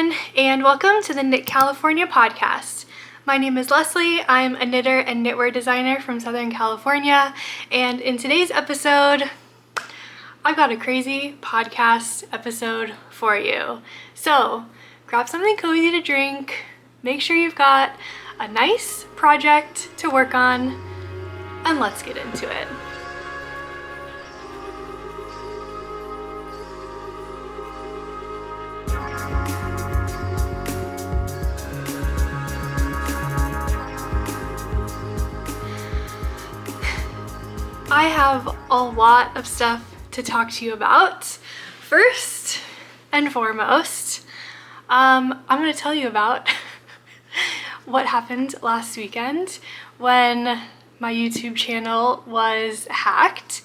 everyone, and welcome to the Knit California podcast. My name is Leslie. I'm a knitter and knitwear designer from Southern California, and in today's episode, I got a crazy podcast episode for you. So grab something cozy to drink, make sure you've got a nice project to work on, and let's get into it. I have a lot of stuff to talk to you about. First and foremost, I'm going to tell you about what happened last weekend when my YouTube channel was hacked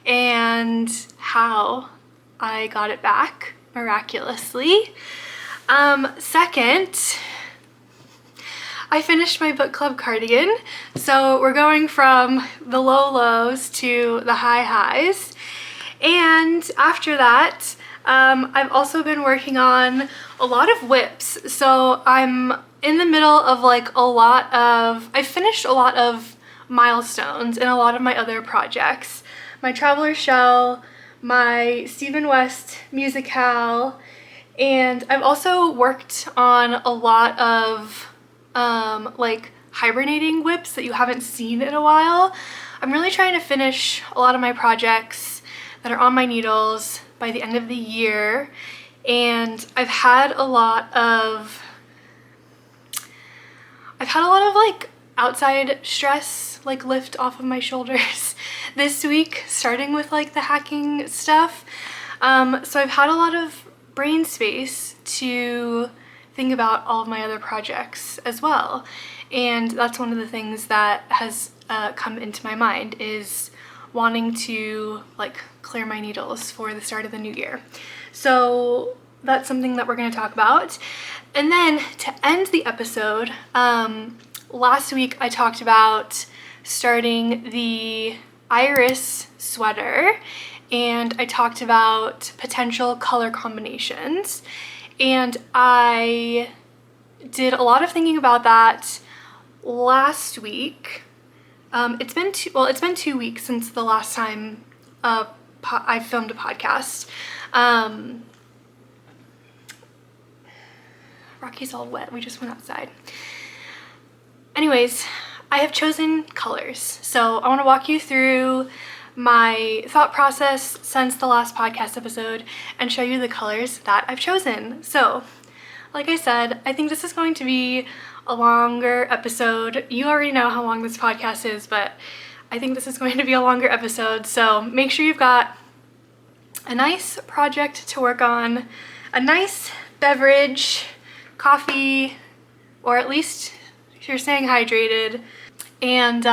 and how I got it back miraculously. Second, I finished my book club cardigan, so we're going from the low lows to the high highs. And after that, I've also been working on a lot of whips. So I'm in the middle of I've finished a lot of milestones in a lot of my other projects. My Traveler Shell, my Stephen West MusiKAL, and I've also worked on a lot of hibernating whips that you haven't seen in a while. I'm really trying to finish a lot of my projects that are on my needles by the end of the year, and I've had a lot of outside stress lift off of my shoulders this week, starting with the hacking stuff. So I've had a lot of brain space to think about all of my other projects as well, and that's one of the things that has come into my mind, is wanting to clear my needles for the start of the new year. So that's something that we're going to talk about. And then to end the episode, last week I talked about starting the iris sweater, and I talked about potential color combinations. And I did a lot of thinking about that last week. It's been 2 weeks since the last time I filmed a podcast. Rocky's all wet. We just went outside. Anyways, I have chosen colors. So I want to walk you through my thought process since the last podcast episode and show you the colors that I've chosen. So, like I said, I think this is going to be a longer episode. You already know how long this podcast is, but I think this is going to be a longer episode. So make sure you've got a nice project to work on, a nice beverage, coffee, or at least if you're staying hydrated, and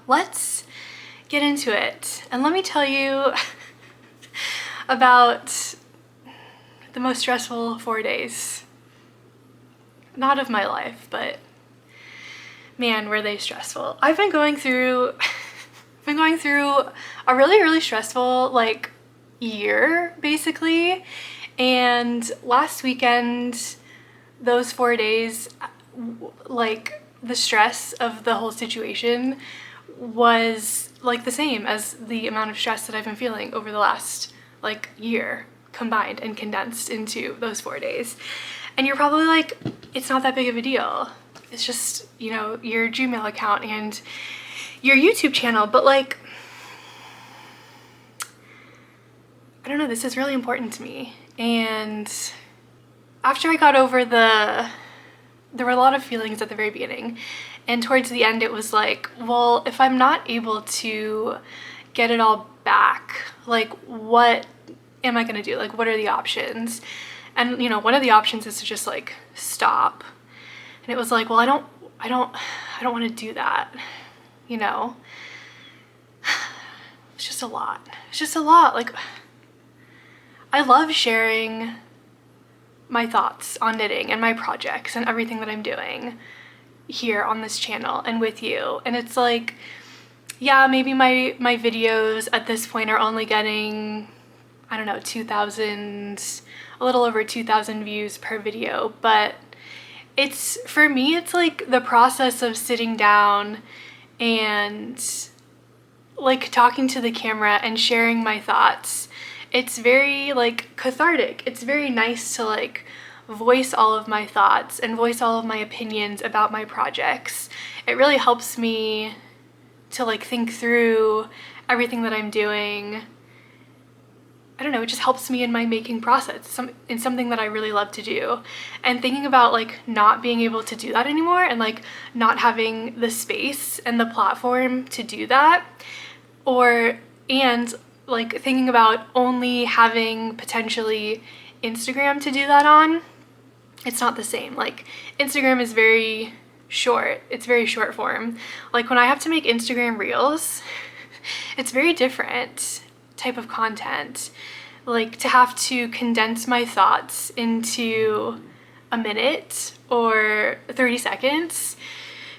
let's get into it. And let me tell you about the most stressful 4 days. Not of my life, but man, were they stressful. I've been going through a really stressful year basically, and last weekend, those 4 days, the stress of the whole situation was the same as the amount of stress that I've been feeling over the last year, combined and condensed into those 4 days. And you're probably like, it's not that big of a deal. It's just, your Gmail account and your YouTube channel. But I don't know, this is really important to me. And after I got over there were a lot of feelings at the very beginning. And towards the end, it was well, if I'm not able to get it all back, what am I gonna do? What are the options? And one of the options is to just stop. And it was well, I don't want to do that. It's just a lot. It's just a lot. I love sharing my thoughts on knitting and my projects and everything that I'm doing here on this channel and with you. And it's yeah, maybe my videos at this point are only getting, I don't know, 2,000 a little over 2,000 views per video, but for me, it's like the process of sitting down and like talking to the camera and sharing my thoughts. It's very like cathartic. It's very nice to like voice all of my thoughts and voice all of my opinions about my projects. It really helps me to like think through everything that I'm doing. I don't know, it just helps me in my making process, in something that I really love to do. And thinking about like not being able to do that anymore and like not having the space and the platform to do that, and like thinking about only having potentially Instagram to do that on, it's not the same. Like Instagram is very short, it's very short form. Like when I have to make Instagram reels, it's very different type of content. Like to have to condense my thoughts into a minute or 30 seconds,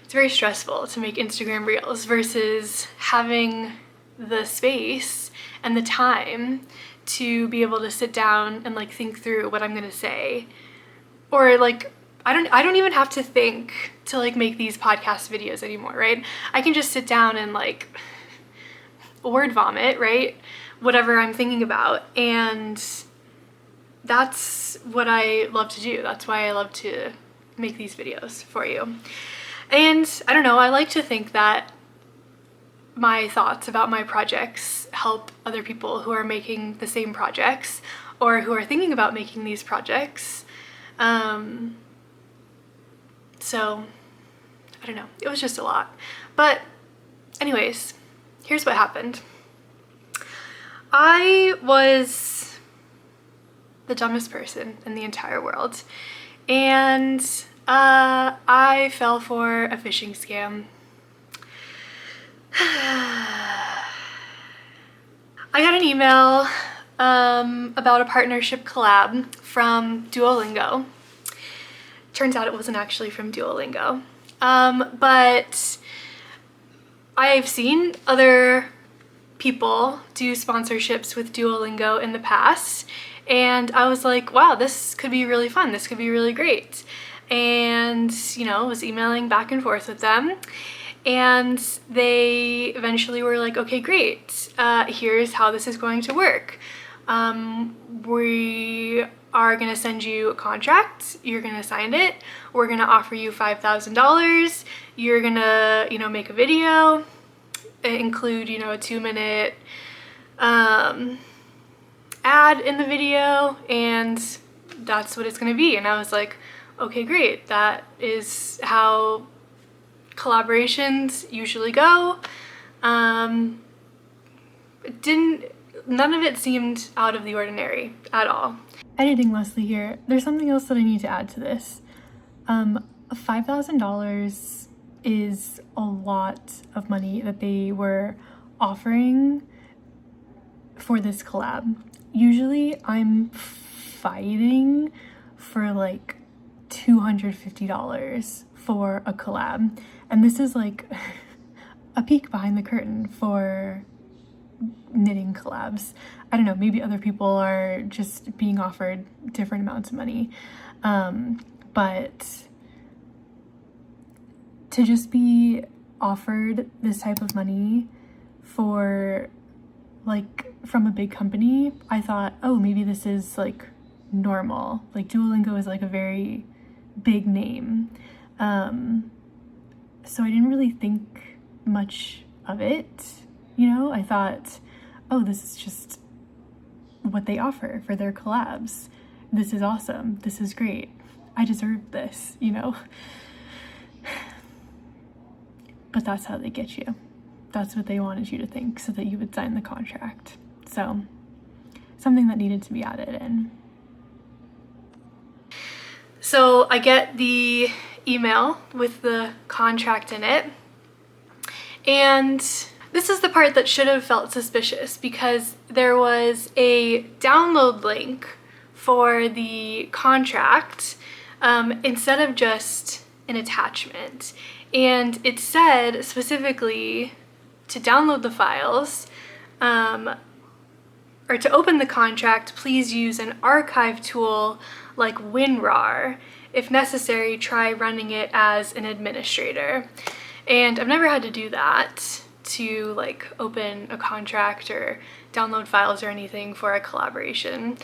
it's very stressful to make Instagram reels versus having the space and the time to be able to sit down and like think through what I'm gonna say. Or like I don't even have to think to like make these podcast videos anymore, right? I can just sit down and like word vomit, right? Whatever I'm thinking about, and that's what I love to do. That's why I love to make these videos for you. And I don't know, I like to think that my thoughts about my projects help other people who are making the same projects or who are thinking about making these projects. So I don't know, it was just a lot. But anyways, here's what happened. I was the dumbest person in the entire world, and I fell for a phishing scam. I got an email about a partnership collab from Duolingo. Turns out it wasn't actually from Duolingo, but I've seen other people do sponsorships with Duolingo in the past, and I was like, wow, this could be really fun, this could be really great. And you know, was emailing back and forth with them, and they eventually were like, okay, great, here's how this is going to work. We are gonna send you a contract, you're gonna sign it, we're gonna offer you $5,000, you're gonna, you know, make a video, include, you know, a 2-minute ad in the video, and that's what it's gonna be. And I was like, okay, great, that is how collaborations usually go. None of it seemed out of the ordinary at all. Editing Leslie here. There's something else that I need to add to this. $5,000 is a lot of money that they were offering for this collab. Usually I'm fighting for like $250 for a collab, and this is like a peek behind the curtain for knitting collabs. I don't know, maybe other people are just being offered different amounts of money, but to just be offered this type of money for like from a big company, I thought, oh, maybe this is like normal. Like Duolingo is like a very big name. So I didn't really think much of it, you know? I thought, oh, this is just what they offer for their collabs. This is awesome. This is great. I deserve this, you know? But that's how they get you. That's what they wanted you to think so that you would sign the contract. So something that needed to be added in. So I get the email with the contract in it, and this is the part that should have felt suspicious, because there was a download link for the contract instead of just an attachment. And it said specifically to download the files, or or to open the contract, please use an archive tool like WinRAR. If necessary, try running it as an administrator. And I've never had to do that, to like open a contract or download files or anything for a collaboration.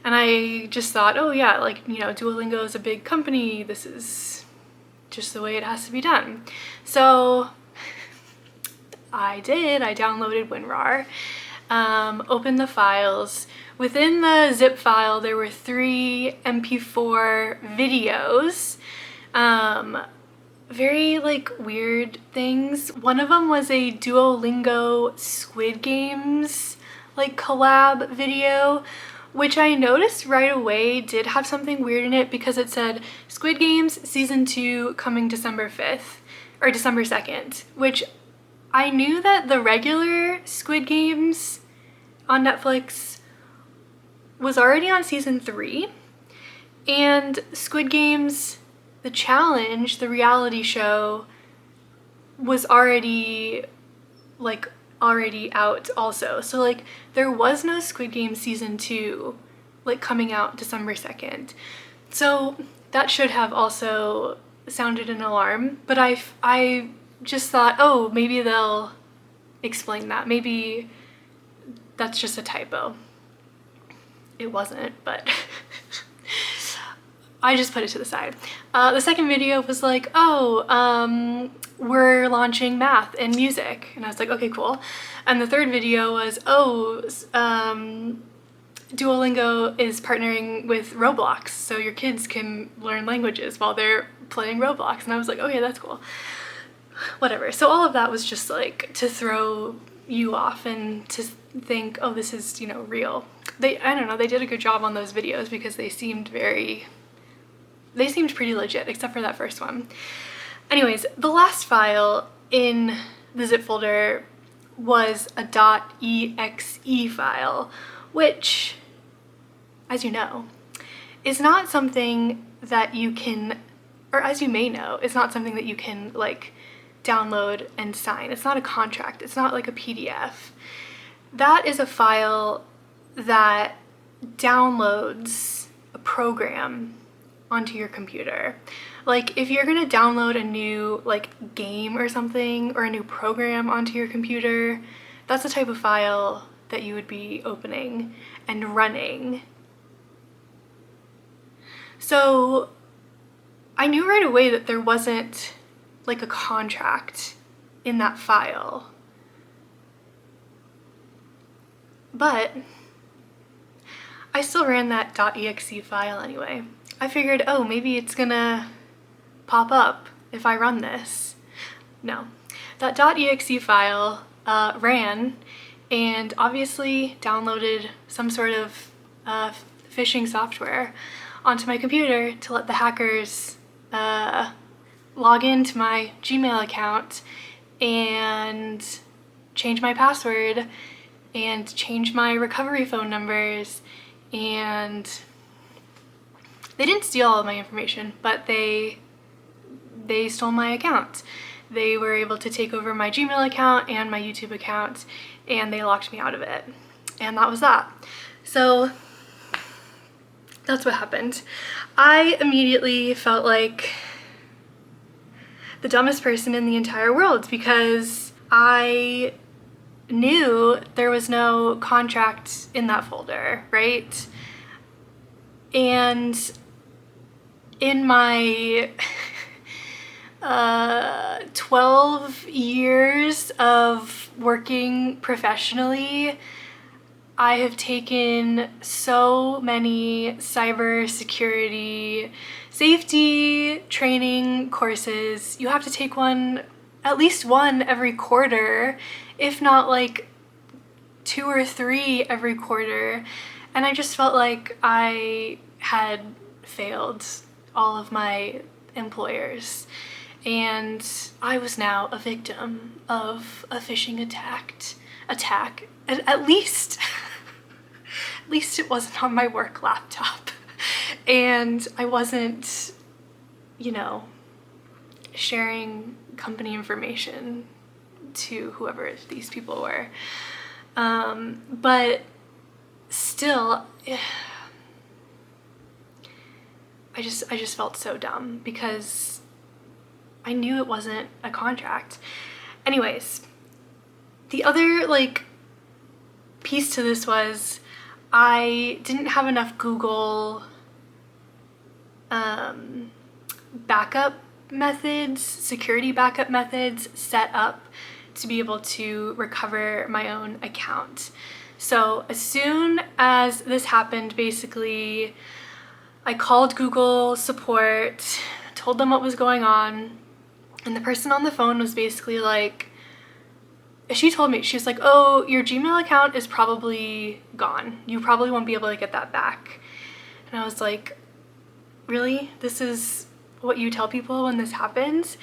And I just thought, oh yeah, like, you know, Duolingo is a big company. This is just the way it has to be done. So I did. I downloaded WinRAR, opened the files. Within the zip file, there were 3 MP4 videos. Very like weird things. One of them was a Duolingo Squid Games like collab video, which I noticed right away did have something weird in it because it said Squid Games season 2 coming December 5th or December 2nd, which I knew that the regular Squid Games on Netflix was already on season 3, and Squid Games the challenge, the reality show, was already out also. So like there was no Squid Game season 2 like coming out December 2nd. So that should have also sounded an alarm, but I just thought, oh, maybe they'll explain that. Maybe that's just a typo. It wasn't, but I just put it to the side. The second video was like, oh, we're launching math and music. And I was like, okay, cool. And the third video was, oh, Duolingo is partnering with Roblox, so your kids can learn languages while they're playing Roblox. And I was like, okay, that's cool. Whatever. So all of that was just like to throw you off and to think, oh, this is, you know, real. I don't know, they did a good job on those videos because they seemed pretty legit, except for that first one. Anyways, the last file in the zip folder was a .exe file, which, as you know, is not something that you can, or as you may know, it's not something that you can like download and sign. It's not a contract. It's not like a PDF. That is a file that downloads a program onto your computer. Like if you're gonna download a new like game or something, or a new program onto your computer, that's the type of file that you would be opening and running. So I knew right away that there wasn't like a contract in that file, but I still ran that .exe file anyway. I figured, oh, maybe it's gonna pop up if I run this. No. That .exe file ran and obviously downloaded some sort of phishing software onto my computer to let the hackers log into my Gmail account and change my password and change my recovery phone numbers. And they didn't steal all of my information, but they stole my account. They were able to take over my Gmail account and my YouTube account, and they locked me out of it. And that was that. So that's what happened. I immediately felt like the dumbest person in the entire world because I knew there was no contract in that folder, right? And in my 12 years of working professionally, I have taken so many cybersecurity safety training courses. You have to take one, at least one every quarter, if not like 2 or 3 every quarter. And I just felt like I had failed all of my employers. And I was now a victim of a phishing attack. At least it wasn't on my work laptop. And I wasn't, you know, sharing company information to whoever these people were. But still, I just felt so dumb because I knew it wasn't a contract. Anyways, the other like piece to this was I didn't have enough Google backup methods, security backup methods set up to be able to recover my own account. So as soon as this happened, basically, I called Google support, told them what was going on, and the person on the phone was basically like, she told me, she was like, oh, your Gmail account is probably gone. You probably won't be able to get that back. And I was like, really? This is what you tell people when this happens?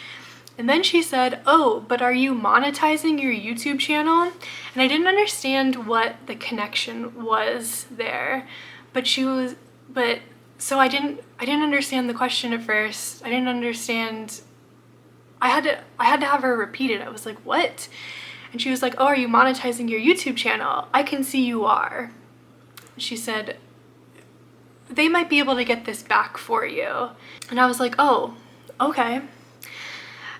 And then she said, oh, but are you monetizing your YouTube channel? And I didn't understand what the connection was there. So I didn't understand the question at first. I didn't understand. I had to have her repeat it. I was like, what? And she was like, oh, are you monetizing your YouTube channel? I can see you are. She said, they might be able to get this back for you. And I was like, oh, okay.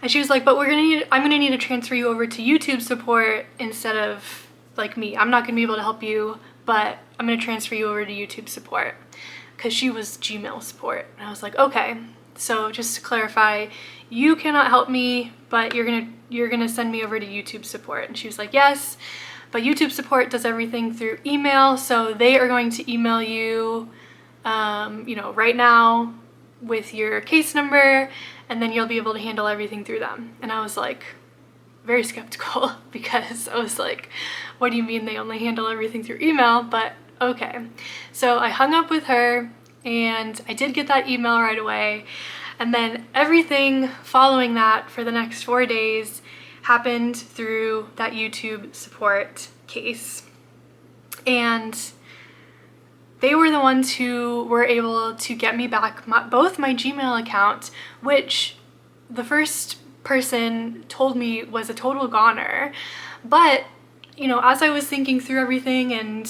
And she was like, but I'm gonna need to transfer you over to YouTube support instead of like me. I'm not gonna be able to help you, but I'm gonna transfer you over to YouTube support, because she was Gmail support. And I was like, okay. So just to clarify, you cannot help me, but you're gonna send me over to YouTube support. And she was like, yes, but YouTube support does everything through email, so they are going to email you, right now with your case number, and then you'll be able to handle everything through them. And I was like very skeptical because I was like, what do you mean they only handle everything through email? But okay. So I hung up with her and I did get that email right away. And then everything following that for the next 4 days happened through that YouTube support case. And they were the ones who were able to get me back both my Gmail account, which the first person told me was a total goner. But, as I was thinking through everything, and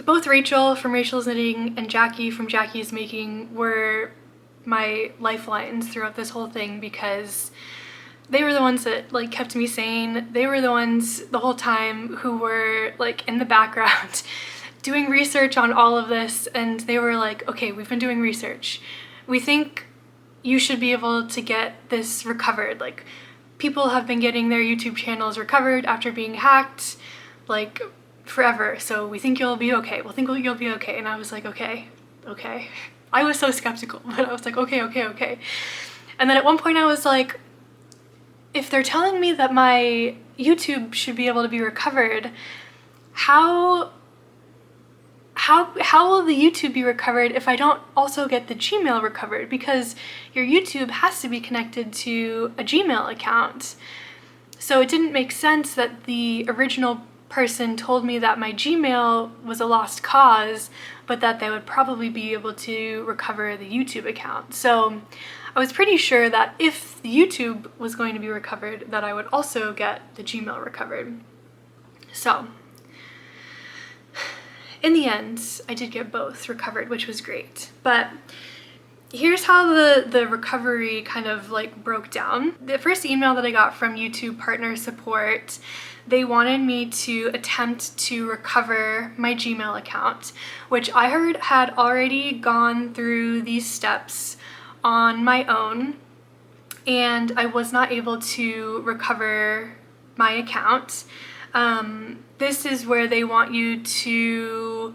both Rachel from Rachel's Knitting and Jackie from Jackie's Making were my lifelines throughout this whole thing, because they were the ones that like kept me sane. They were the ones the whole time who were like in the background doing research on all of this, and they were like, okay, we've been doing research. We think you should be able to get this recovered. Like, people have been getting their YouTube channels recovered after being hacked, like, forever. So we think you'll be okay. We'll think you'll be okay. And I was like, okay. I was so skeptical, but I was like, okay. And then at one point I was like, if they're telling me that my YouTube should be able to be recovered, how will the YouTube be recovered if I don't also get the Gmail recovered? Because your YouTube has to be connected to a Gmail account. So it didn't make sense that the original person told me that my Gmail was a lost cause, but that they would probably be able to recover the YouTube account. So I was pretty sure that if the YouTube was going to be recovered, that I would also get the Gmail recovered. So in the end, I did get both recovered, which was great. But here's how the recovery kind of like broke down. The first email that I got from YouTube partner support, they wanted me to attempt to recover my Gmail account, which I heard had already gone through these steps on my own, and I was not able to recover my account. This is where they want you to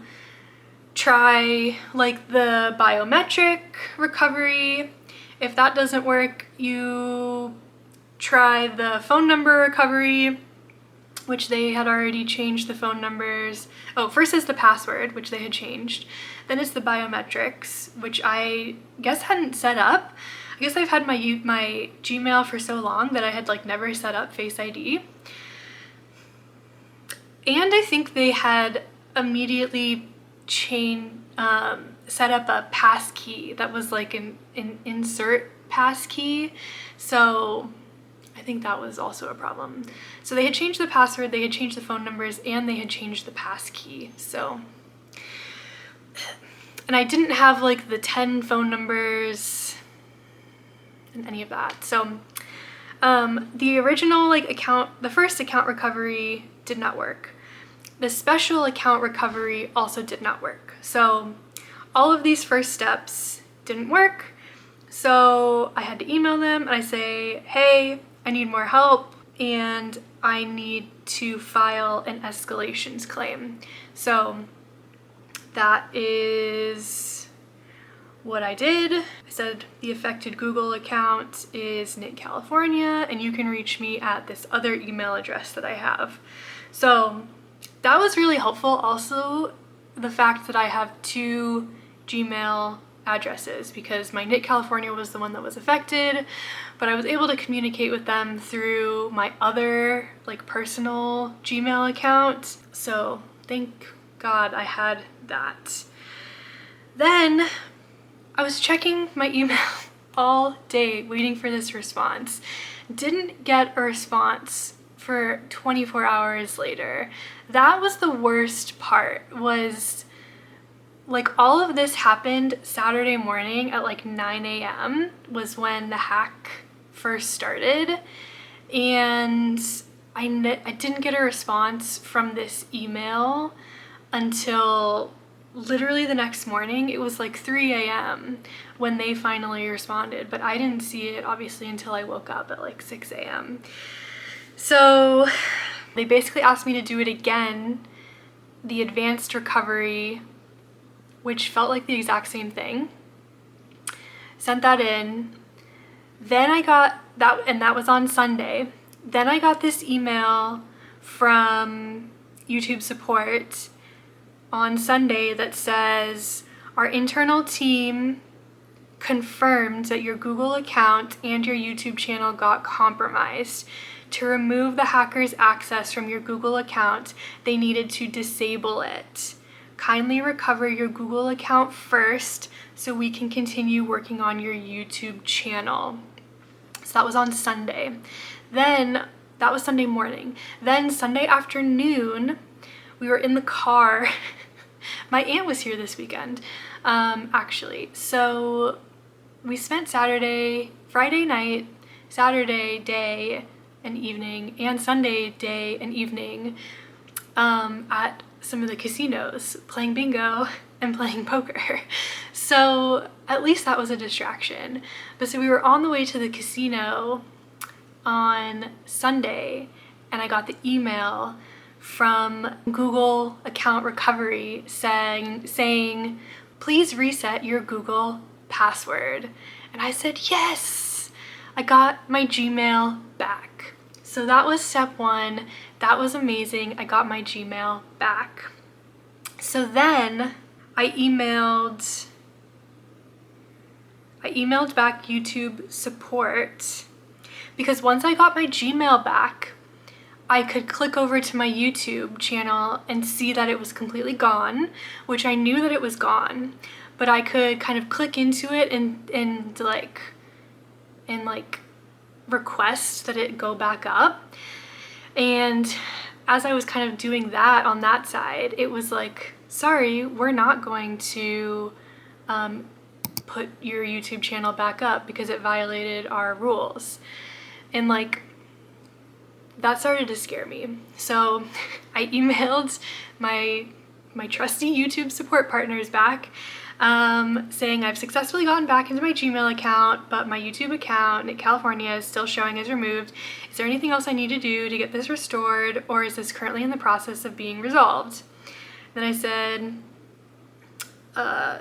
try like the biometric recovery. If that doesn't work, you try the phone number recovery, which they had already changed the phone numbers. Oh, first is the password, which they had changed. Then it's the biometrics, which I guess hadn't set up. I guess I've had my Gmail for so long that I had like never set up Face ID. And I think they had immediately set up a pass key that was like an insert pass key. So I think that was also a problem. So they had changed the password, they had changed the phone numbers, and they had changed the pass key. So, and I didn't have like the 10 phone numbers and any of that. So the original like account, the first account recovery did not work. The special account recovery also did not work. So all of these first steps didn't work. So I had to email them and I say, hey, I need more help and I need to file an escalations claim. So that is what I did. I said the affected Google account is Knit California and you can reach me at this other email address that I have. So that was really helpful. Also, the fact that I have 2 Gmail addresses, because my Knit California was the one that was affected, but I was able to communicate with them through my other like personal Gmail account. So thank God I had that. Then I was checking my email all day waiting for this response. Didn't get a response for 24 hours later. That was the worst part. Was like all of this happened Saturday morning at like 9 a.m. was when the hack first started, and I didn't get a response from this email until literally the next morning. It was like 3 a.m. when they finally responded, but I didn't see it obviously until I woke up at like 6 a.m. So they basically asked me to do it again, the advanced recovery, which felt like the exact same thing. Sent that in. Then I got that, and that was on Sunday. Then I got this email from YouTube support on Sunday that says, our internal team confirmed that your Google account and your YouTube channel got compromised. To remove the hackers' access from your Google account, they needed to disable it. Kindly recover your Google account first so we can continue working on your YouTube channel. So that was on Sunday. Then, that was Sunday morning. Then Sunday afternoon, we were in the car. My aunt was here this weekend, actually. So we spent Friday night, Saturday day and evening, and Sunday day and evening at some of the casinos, playing bingo and playing poker. So at least that was a distraction. But so we were on the way to the casino on Sunday and I got the email from Google account recovery saying, please reset your Google password. And I said, yes, I got my Gmail back. So that was step 1. That was amazing. I got my Gmail back. So then I emailed back YouTube support, because once I got my Gmail back, I could click over to my YouTube channel and see that it was completely gone, which I knew that it was gone, but I could kind of click into it and request that it go back up. And as I was kind of doing that on that side, it was like, sorry, we're not going to put your YouTube channel back up because it violated our rules. And like, that started to scare me. So I emailed my trusty YouTube support partners back, saying I've successfully gotten back into my Gmail account, but my YouTube account in California is still showing as removed. Is there anything else I need to do to get this restored, or is this currently in the process of being resolved? Then I said,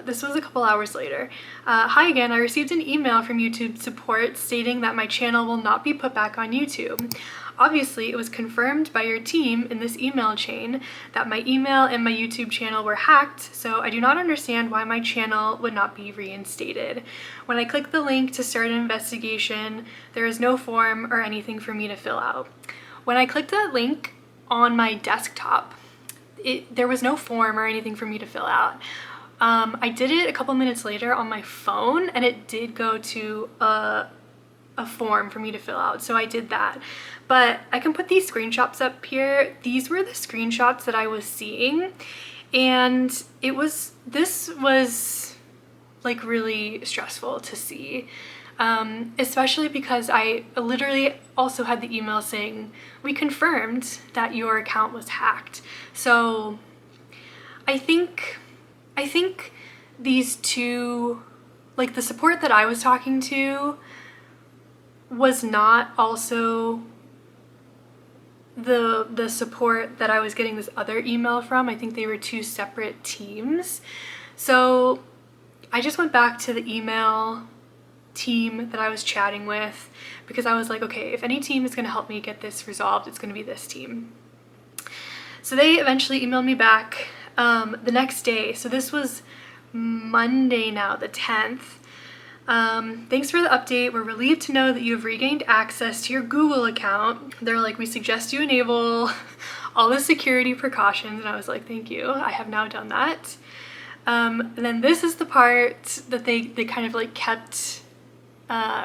this was a couple hours later. Hi again, I received an email from YouTube support stating that my channel will not be put back on YouTube. Obviously, it was confirmed by your team in this email chain that my email and my YouTube channel were hacked, so I do not understand why my channel would not be reinstated. When I click the link to start an investigation, there is no form or anything for me to fill out. When I clicked that link on my desktop, there was no form or anything for me to fill out. I did it a couple minutes later on my phone, and it did go to a form for me to fill out, so I did that. But I can put these screenshots up here. These were the screenshots that I was seeing, and this was like really stressful to see, especially because I literally also had the email saying we confirmed that your account was hacked. So I think these two, like the support that I was talking to was not also the support that I was getting this other email from. I think they were two separate teams. So I just went back to the email team that I was chatting with, because I was like, okay, if any team is going to help me get this resolved, it's going to be this team. So they eventually emailed me back the next day. So this was Monday now, the 10th. Thanks for the update. We're relieved to know that you have regained access to your Google account. They're like, we suggest you enable all the security precautions. And I was like, thank you. I have now done that. And then this is the part that they kind of like kept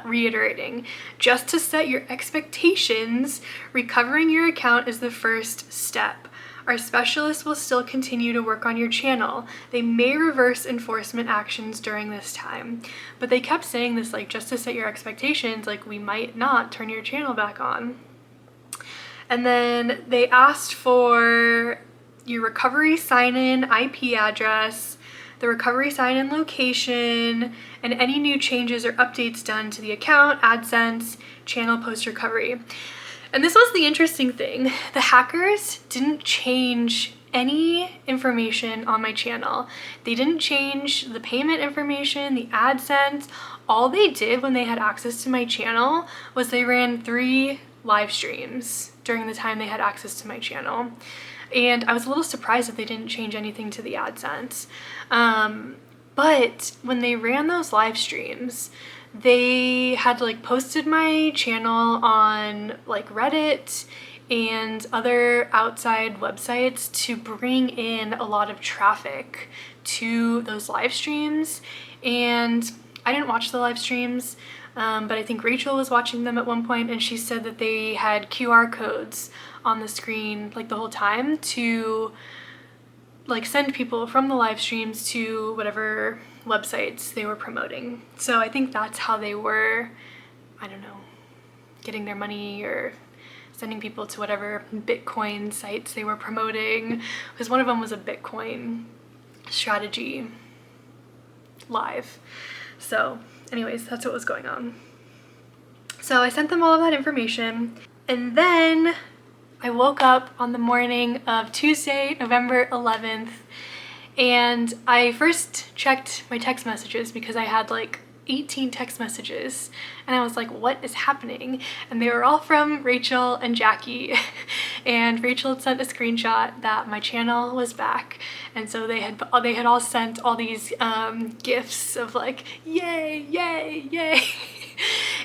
reiterating. Just to set your expectations, recovering your account is the first step. Our specialists will still continue to work on your channel. They may reverse enforcement actions during this time. But they kept saying this, like, just to set your expectations, like, we might not turn your channel back on. And then they asked for your recovery sign-in IP address, the recovery sign-in location, and any new changes or updates done to the account, AdSense, channel post-recovery. And this was the interesting thing. The hackers didn't change any information on my channel. They didn't change the payment information, the AdSense. All they did when they had access to my channel was they ran 3 live streams during the time they had access to my channel. And I was a little surprised that they didn't change anything to the AdSense. But when they ran those live streams, they had like posted my channel on like Reddit and other outside websites to bring in a lot of traffic to those live streams. And I didn't watch the live streams, but I think Rachel was watching them at one point, and she said that they had QR codes on the screen like the whole time to like send people from the live streams to whatever websites they were promoting. So I think that's how they were, I don't know, getting their money or sending people to whatever Bitcoin sites they were promoting, because one of them was a Bitcoin strategy live. So anyways, that's what was going on. So I sent them all of that information, and then I woke up on the morning of Tuesday, November 11th, and I first checked my text messages because I had like 18 text messages, and I was like, what is happening? And they were all from Rachel and Jackie. And Rachel had sent a screenshot that my channel was back, and so they had all sent all these gifs of like, yay, yay, yay.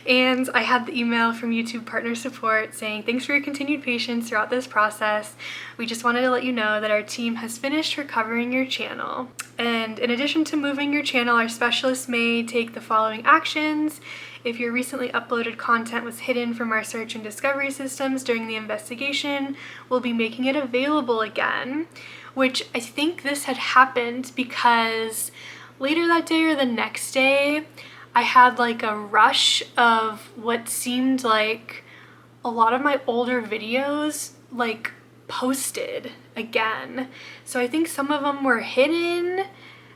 And I had the email from YouTube Partner Support saying, thanks for your continued patience throughout this process. We just wanted to let you know that our team has finished recovering your channel. And in addition to moving your channel, our specialists may take the following actions. If your recently uploaded content was hidden from our search and discovery systems during the investigation, we'll be making it available again. Which I think this had happened because later that day or the next day, I had like a rush of what seemed like a lot of my older videos like posted again. So I think some of them were hidden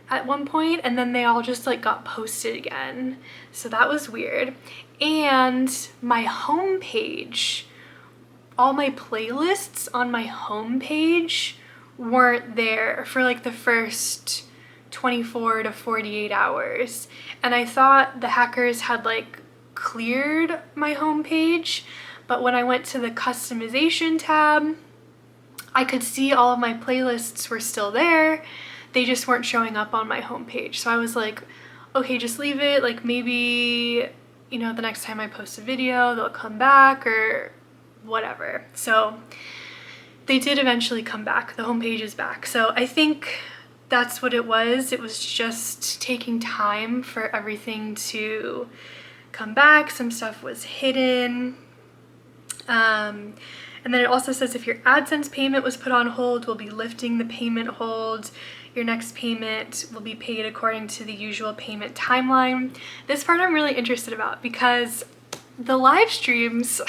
at one point, and then they all just like got posted again. So that was weird. And my homepage, all my playlists on my homepage weren't there for like the first 24 to 48 hours. And I thought the hackers had like cleared my homepage, but when I went to the customization tab, I could see all of my playlists were still there. They just weren't showing up on my homepage. So I was like, okay, just leave it. Like maybe, you know, the next time I post a video, they'll come back or whatever. So they did eventually come back. The homepage is back. So I think that's what it was. It was just taking time for everything to come back, some stuff was hidden. And then it also says if your AdSense payment was put on hold, we'll be lifting the payment hold. Your next payment will be paid according to the usual payment timeline. This part I'm really interested about because the live streams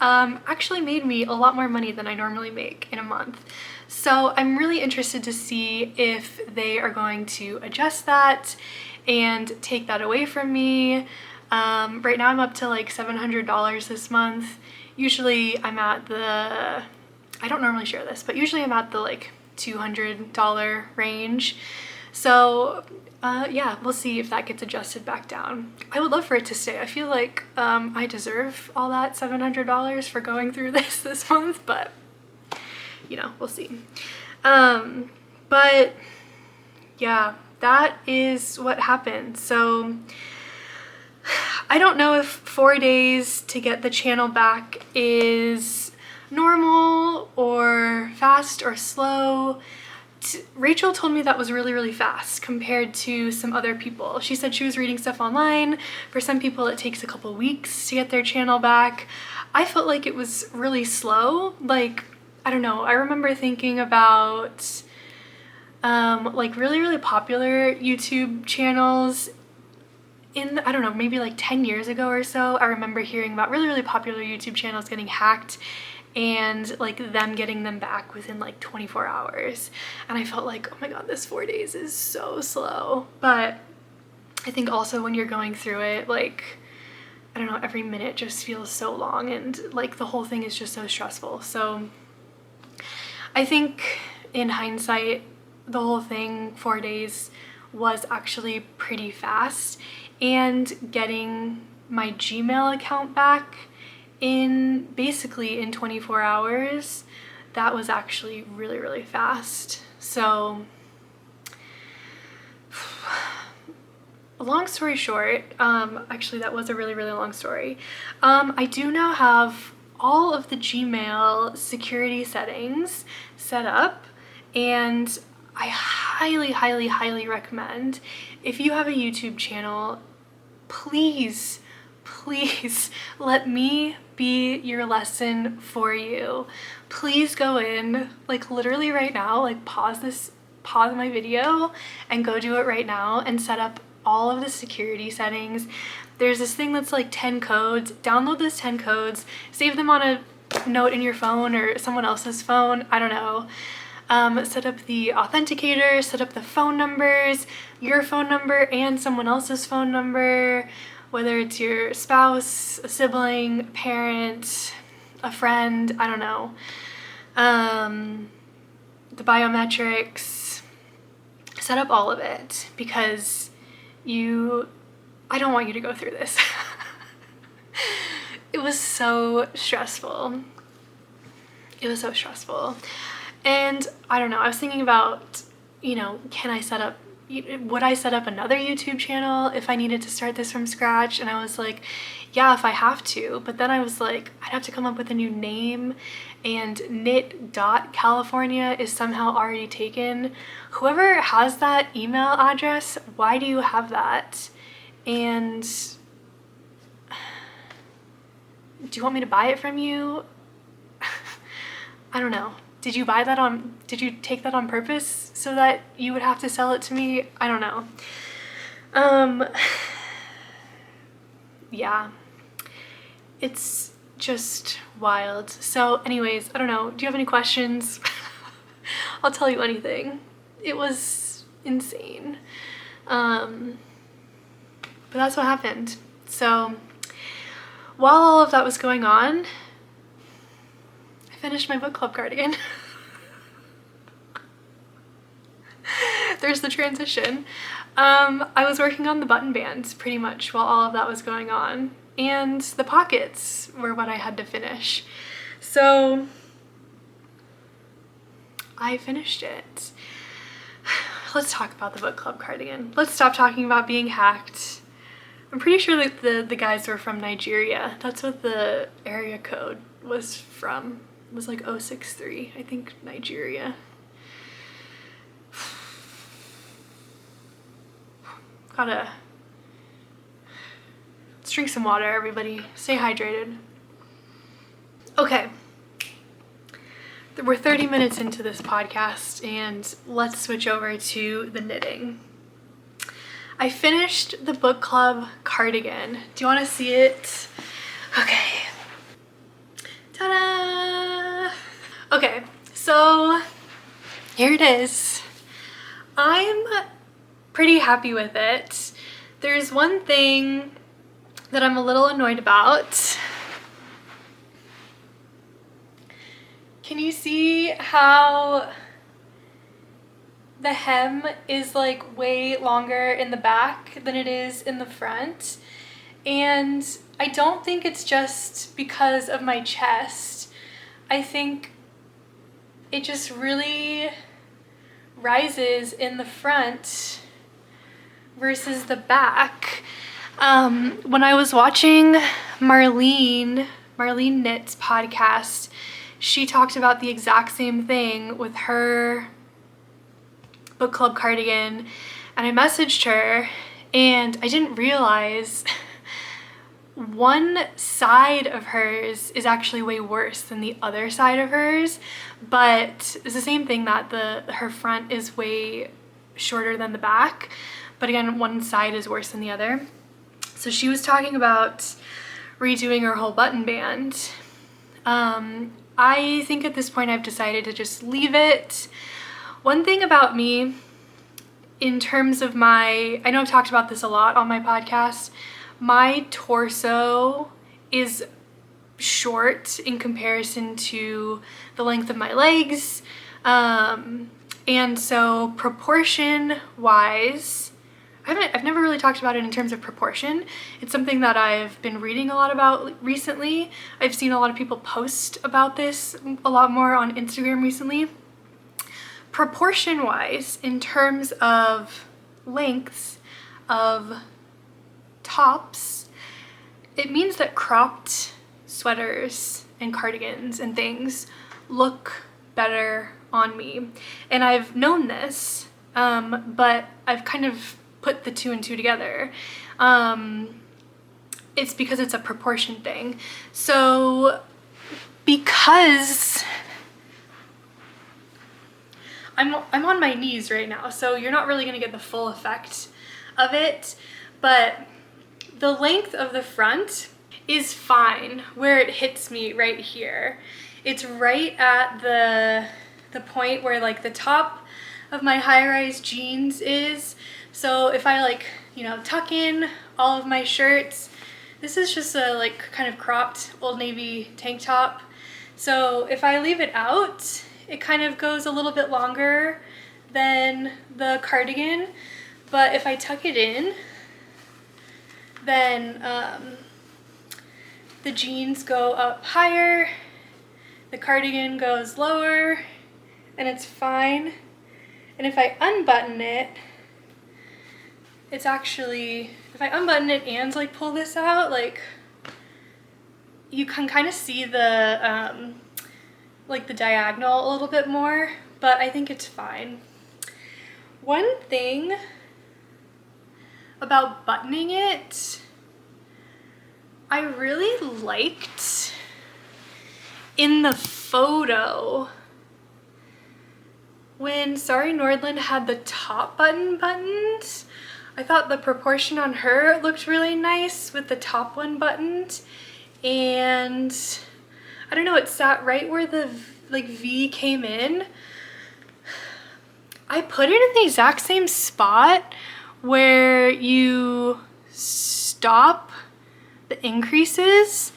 actually made me a lot more money than I normally make in a month. So I'm really interested to see if they are going to adjust that and take that away from me. Right now I'm up to like $700 this month. Usually I'm at the, I don't normally share this, but usually I'm at the like $200 range. So yeah, we'll see if that gets adjusted back down. I would love for it to stay. I feel like I deserve all that $700 for going through this month, but you know, we'll see. But yeah, that is what happened. So I don't know if 4 days to get the channel back is normal or fast or slow. Rachel told me that was really, really fast compared to some other people. She said she was reading stuff online. For some people, it takes a couple weeks to get their channel back. I felt like it was really slow. Like, I don't know. I remember thinking about like really, really popular YouTube channels in, I don't know, maybe like 10 years ago or so. I remember hearing about really, really popular YouTube channels getting hacked and like them getting them back within like 24 hours. And I felt like, oh my God, this 4 days is so slow. But I think also when you're going through it, like, I don't know, every minute just feels so long and like the whole thing is just so stressful. So I think in hindsight, the whole thing, 4 days, was actually pretty fast. And getting my Gmail account back in basically in 24 hours, that was actually really, really fast. So long story short, actually that was a really, really long story. I do now have all of the Gmail security settings set up, and I highly, highly, highly recommend, if you have a YouTube channel, please, please let me be your lesson for you. Please go in, like literally right now, like pause my video and go do it right now and set up all of the security settings. There's this thing that's like 10 codes. Download those 10 codes, save them on a note in your phone or someone else's phone, I don't know. Set up the authenticator, set up the phone numbers, your phone number and someone else's phone number, whether it's your spouse, a sibling, a parent, a friend, I don't know. The biometrics, set up all of it because I don't want you to go through this. It was so stressful. It was so stressful. And I don't know, I was thinking about, you know, would I set up another YouTube channel if I needed to start this from scratch? And I was like, yeah, if I have to. But then I was like, I'd have to come up with a new name, and knit.california is somehow already taken. Whoever has that email address, why do you have that? And do you want me to buy it from you? I don't know. Did you take that on purpose so that you would have to sell it to me? I don't know. Yeah, it's just wild. So anyways, I don't know. Do you have any questions? I'll tell you anything. It was insane. But that's what happened. So while all of that was going on, finished my book club cardigan. There's the transition. I was working on the button bands pretty much while all of that was going on, and the pockets were what I had to finish. So I finished it. Let's talk about the book club cardigan. Let's stop talking about being hacked. I'm pretty sure that the guys were from Nigeria. That's what the area code was from. It was like 063, I think, Nigeria. It's drink some water, everybody. Stay hydrated. Okay. We're 30 minutes into this podcast and let's switch over to the knitting. I finished the book club Cardigan. Do you want to see it? Okay. Ta-da! Okay, so here it is. I'm pretty happy with it. There's one thing that I'm a little annoyed about. Can you see how the hem is like way longer in the back than it is in the front? And I don't think it's just because of my chest. I think it just really rises in the front versus the back. When I was watching Marlene Knit's podcast, she talked about the exact same thing with her book club cardigan, and I messaged her and I didn't realize one side of hers is actually way worse than the other side of hers, but it's the same thing that her front is way shorter than the back, but again, one side is worse than the other. So she was talking about redoing her whole button band. I think at this point I've decided to just leave it. One thing about me, in terms of I know I've talked about this a lot on my podcast, my torso is short in comparison to the length of my legs. And so proportion wise, I've never really talked about it in terms of proportion. It's something that I've been reading a lot about recently. I've seen a lot of people post about this a lot more on Instagram recently. Proportion wise, in terms of lengths of tops, it means that cropped sweaters and cardigans and things look better on me. And I've known this, but I've kind of put the two and two together. It's because it's a proportion thing. So because I'm on my knees right now, so you're not really gonna get the full effect of it, but the length of the front is fine where it hits me right here. It's right at the point where like the top of my high-rise jeans is. So if I like, tuck in all of my shirts, this is just a like kind of cropped Old Navy tank top. So if I leave it out, it kind of goes a little bit longer than the cardigan. But if I tuck it in, then the jeans go up higher, the cardigan goes lower, and it's fine. And if I unbutton it, it's actually, if I unbutton it and like pull this out, like you can kind of see the like the diagonal a little bit more, but I think it's fine. One thing about buttoning it, I really liked in the photo when Sari Nordlund had the top button buttoned. I thought the proportion on her looked really nice with the top one buttoned, and I don't know, it sat right where the like V came in. I put it in the exact same spot where you stop the increases,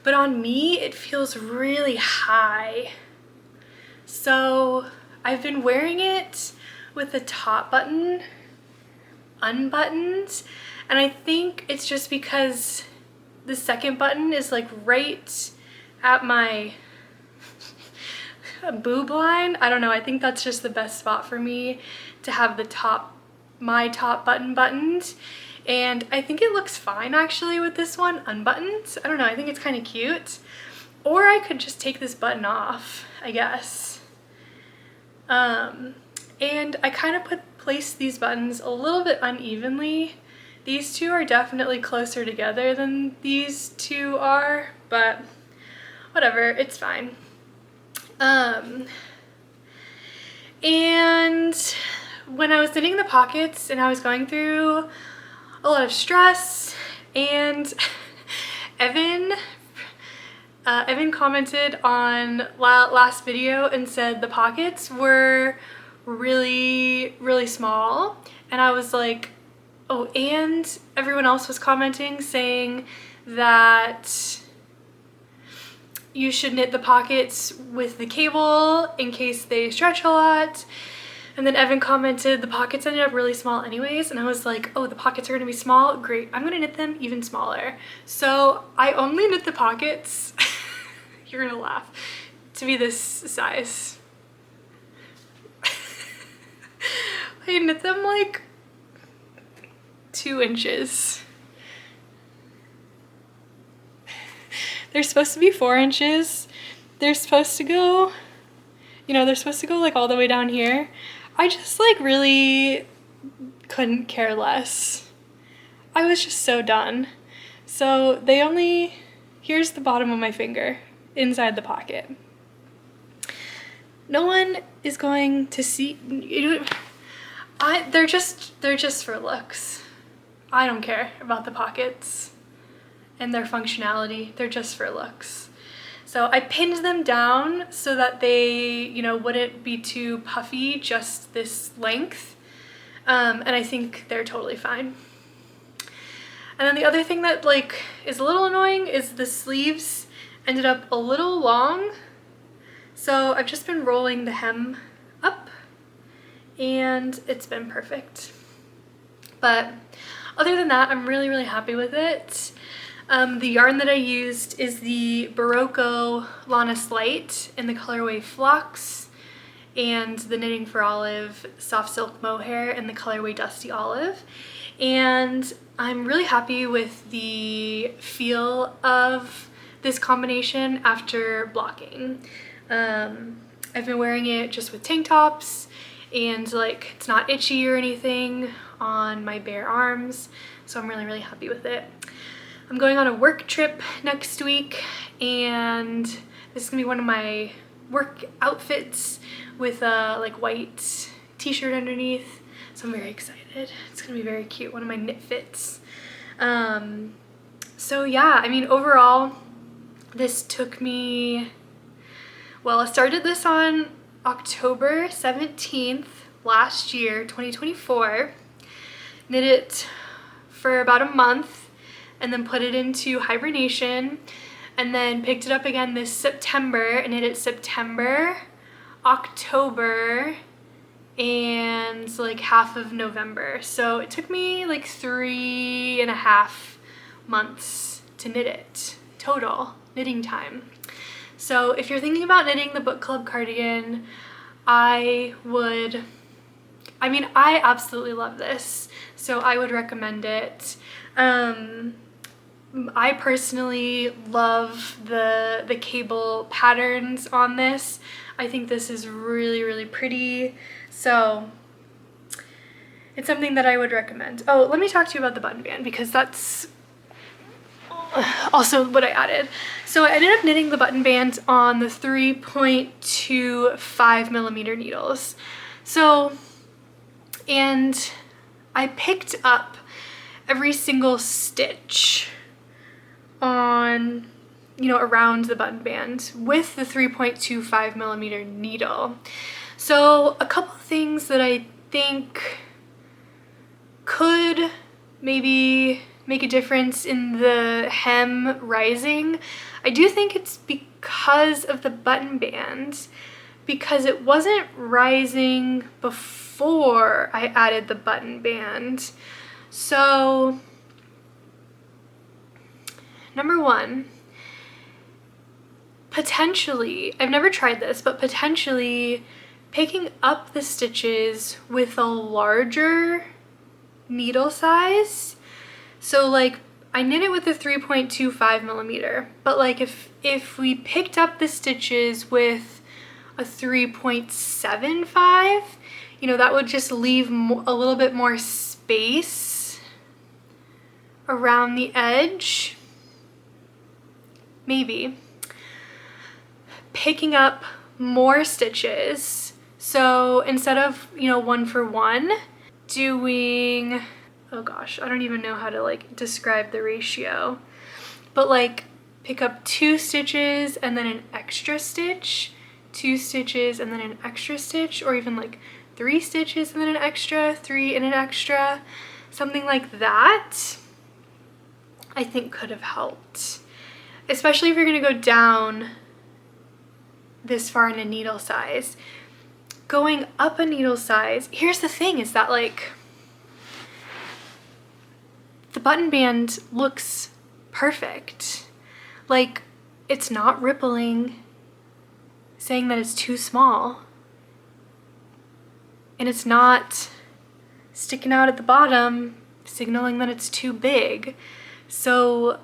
but on me it feels really high. So I've been wearing it with the top button unbuttoned, and I think it's just because the second button is like right at my boob line. I don't know, I think that's just the best spot for me to have my top button buttoned, and I think it looks fine actually with this one unbuttoned. I don't know, I think it's kind of cute. Or I could just take this button off, I guess. And I kind of placed these buttons a little bit unevenly These two are definitely closer together than these two are, but whatever, it's fine. And when I was knitting the pockets and I was going through a lot of stress, and Evan commented on last video and said the pockets were really, really small, and I was like, oh, and everyone else was commenting saying that you should knit the pockets with the cable in case they stretch a lot. And then Evan commented the pockets ended up really small anyways, and I was like, oh, the pockets are gonna be small? Great, I'm gonna knit them even smaller. So I only knit the pockets, you're gonna laugh, to be this size. I knit them like 2 inches. They're supposed to be 4 inches. They're supposed to go, you know, they're supposed to go like all the way down here. I just like really couldn't care less. I was just so done. So they only, here's the bottom of my finger inside the pocket. No one is going to see, they're just for looks. I don't care about the pockets and their functionality. They're just for looks. So I pinned them down so that they, you know, wouldn't be too puffy, just this length. And I think they're totally fine. And then the other thing that like is a little annoying is the sleeves ended up a little long. So I've just been rolling the hem up and it's been perfect. But other than that, I'm really, really happy with it. The yarn that I used is the Berroco Lanas Lite in the colorway Phlox, and the Knitting for Olive Soft Silk Mohair in the colorway Dusty Olive. And I'm really happy with the feel of this combination after blocking. I've been wearing it just with tank tops, and like it's not itchy or anything on my bare arms, so I'm really, really happy with it. I'm going on a work trip next week, and this is gonna be one of my work outfits with a like white t-shirt underneath, so I'm very excited. It's gonna be very cute, one of my knit fits. So yeah, I mean, overall this took me, well, I started this on October 17th last year, 2024, knit it for about a month, and then put it into hibernation, and then picked it up again this September and knit it September, October, and like half of November. So it took me like 3.5 months to knit it, total knitting time. So if you're thinking about knitting the book club cardigan, I absolutely love this, so I would recommend it. I personally love the cable patterns on this. I think this is really, really pretty, so it's something that I would recommend. Oh, let me talk to you about the button band, because that's also what I added. So I ended up knitting the button band on the 3.25 millimeter needles. So, and I picked up every single stitch on, you know, around the button band with the 3.25 millimeter needle. So a couple things that I think could maybe make a difference in the hem rising. I do think it's because of the button band, because it wasn't rising before I added the button band. So number one, potentially, I've never tried this, but potentially picking up the stitches with a larger needle size. So like I knit it with a 3.25 millimeter, but like if we picked up the stitches with a 3.75, you know, that would just leave a little bit more space around the edge, maybe. Picking up more stitches. So instead of, you know, 1 for 1, doing, oh gosh, I don't even know how to like describe the ratio, but like pick up 2 stitches and then an extra stitch, 2 stitches and then an extra stitch, or even like 3 stitches and then an extra, 3 and an extra, something like that, I think could have helped. Especially if you're gonna go down this far in a needle size. Going up a needle size, here's the thing, is that like the button band looks perfect. Like, it's not rippling, saying that it's too small, and it's not sticking out at the bottom, signaling that it's too big. So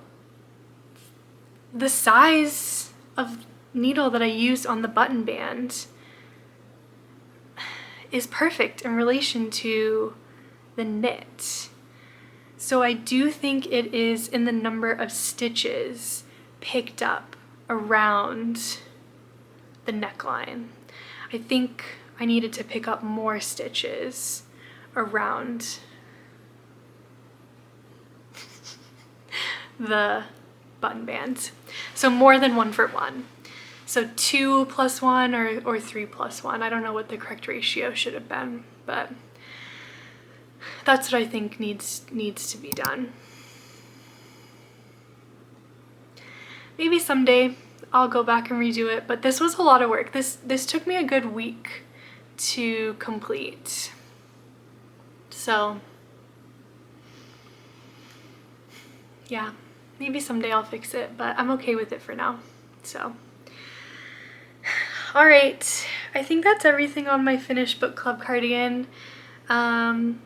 the size of needle that I used on the button band is perfect in relation to the knit. So I do think it is in the number of stitches picked up around the neckline. I think I needed to pick up more stitches around the button band. So more than 1 for 1. So 2 plus 1 or 3 plus 1. I don't know what the correct ratio should have been, but that's what I think needs to be done. Maybe someday I'll go back and redo it, but this was a lot of work. This took me a good week to complete. So yeah, maybe someday I'll fix it, but I'm okay with it for now. So all right, I think that's everything on my finished book club cardigan. I'm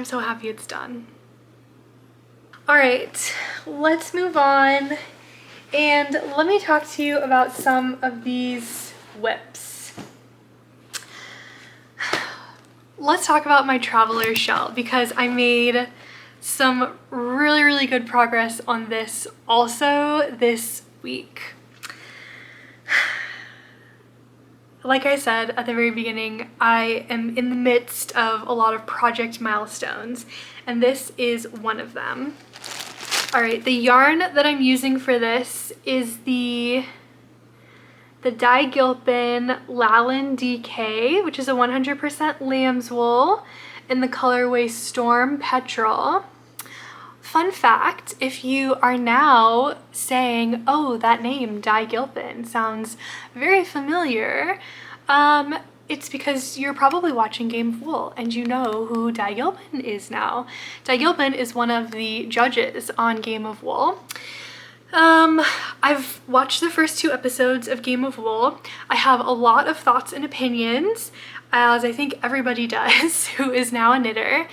so happy it's done. All right, let's move on, and let me talk to you about some of these whips. Let's talk about my Traveler shell, because I made some really good progress on this also this week. Like I said at the very beginning, I am in the midst of a lot of project milestones, and this is one of them. All right, the yarn that I'm using for this is the dye Gilpin Lalland DK, which is a 100% lamb's wool in the colorway Storm Petrol. Fun fact, if you are now saying, oh, that name, Dye Gilpin, sounds very familiar, it's because you're probably watching Game of Wool and you know who Dye Gilpin is now. Dye Gilpin is one of the judges on Game of Wool. I've watched the first 2 episodes of Game of Wool. I have a lot of thoughts and opinions, as I think everybody does who is now a knitter.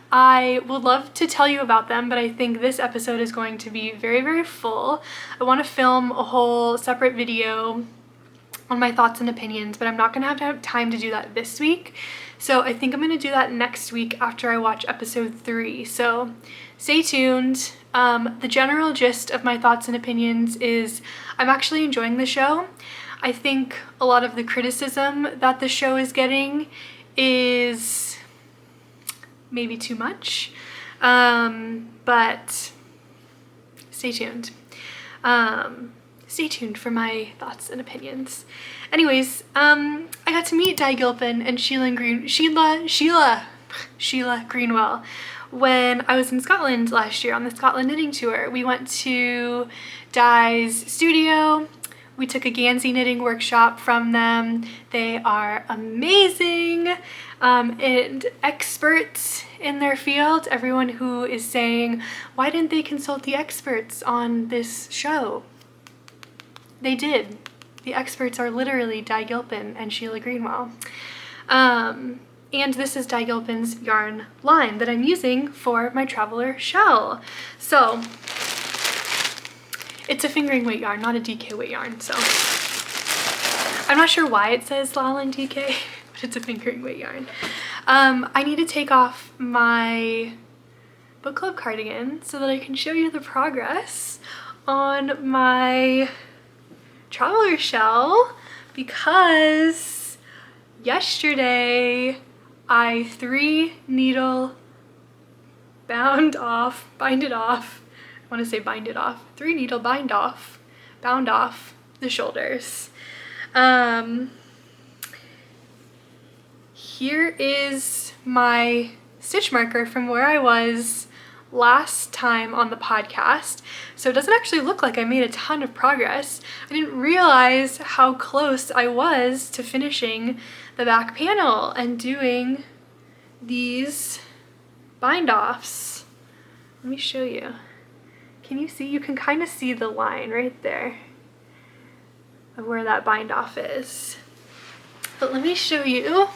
I would love to tell you about them, but I think this episode is going to be very full. I want to film a whole separate video on my thoughts and opinions, but I'm not going to have time to do that this week. So I think I'm going to do that next week after I watch episode 3. So stay tuned. The general gist of my thoughts and opinions is I'm actually enjoying the show. I think a lot of the criticism that the show is getting is maybe too much, but stay tuned. Stay tuned for my thoughts and opinions. Anyways, I got to meet Dye Gilpin and Sheila Greenwell when I was in Scotland last year on the Scotland knitting tour. We went to Dye's studio. We took a Gansey knitting workshop from them. They are amazing and experts in their field. Everyone who is saying, why didn't they consult the experts on this show? They did. The experts are literally Dye Gilpin and Sheila Greenwell. And this is Dye Gilpin's yarn line that I'm using for my Traveler shell. So it's a fingering weight yarn, not a DK weight yarn, so I'm not sure why it says Lalland DK, but it's a fingering weight yarn. I need to take off my book club cardigan so that I can show you the progress on my traveler shell, because yesterday I 3 needle bound off, bind it off, I want to say bind it off, 3 needle bound off the shoulders. Here is my stitch marker from where I was last time on the podcast. So it doesn't actually look like I made a ton of progress. I didn't realize how close I was to finishing the back panel and doing these bind offs. Let me show you. Can you see? You can kind of see the line right there of where that bind off is. But let me show you.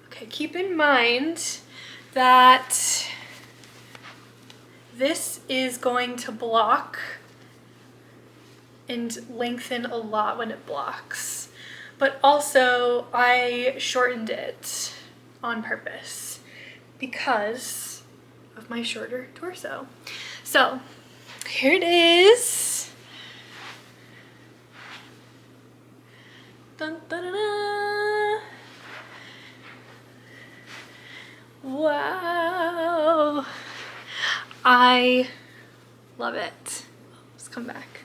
Okay, keep in mind that this is going to block and lengthen a lot when it blocks. But also I shortened it on purpose because of my shorter torso. So here it is. Dun, dun, dun, dun. Wow. I love it. Let's come back.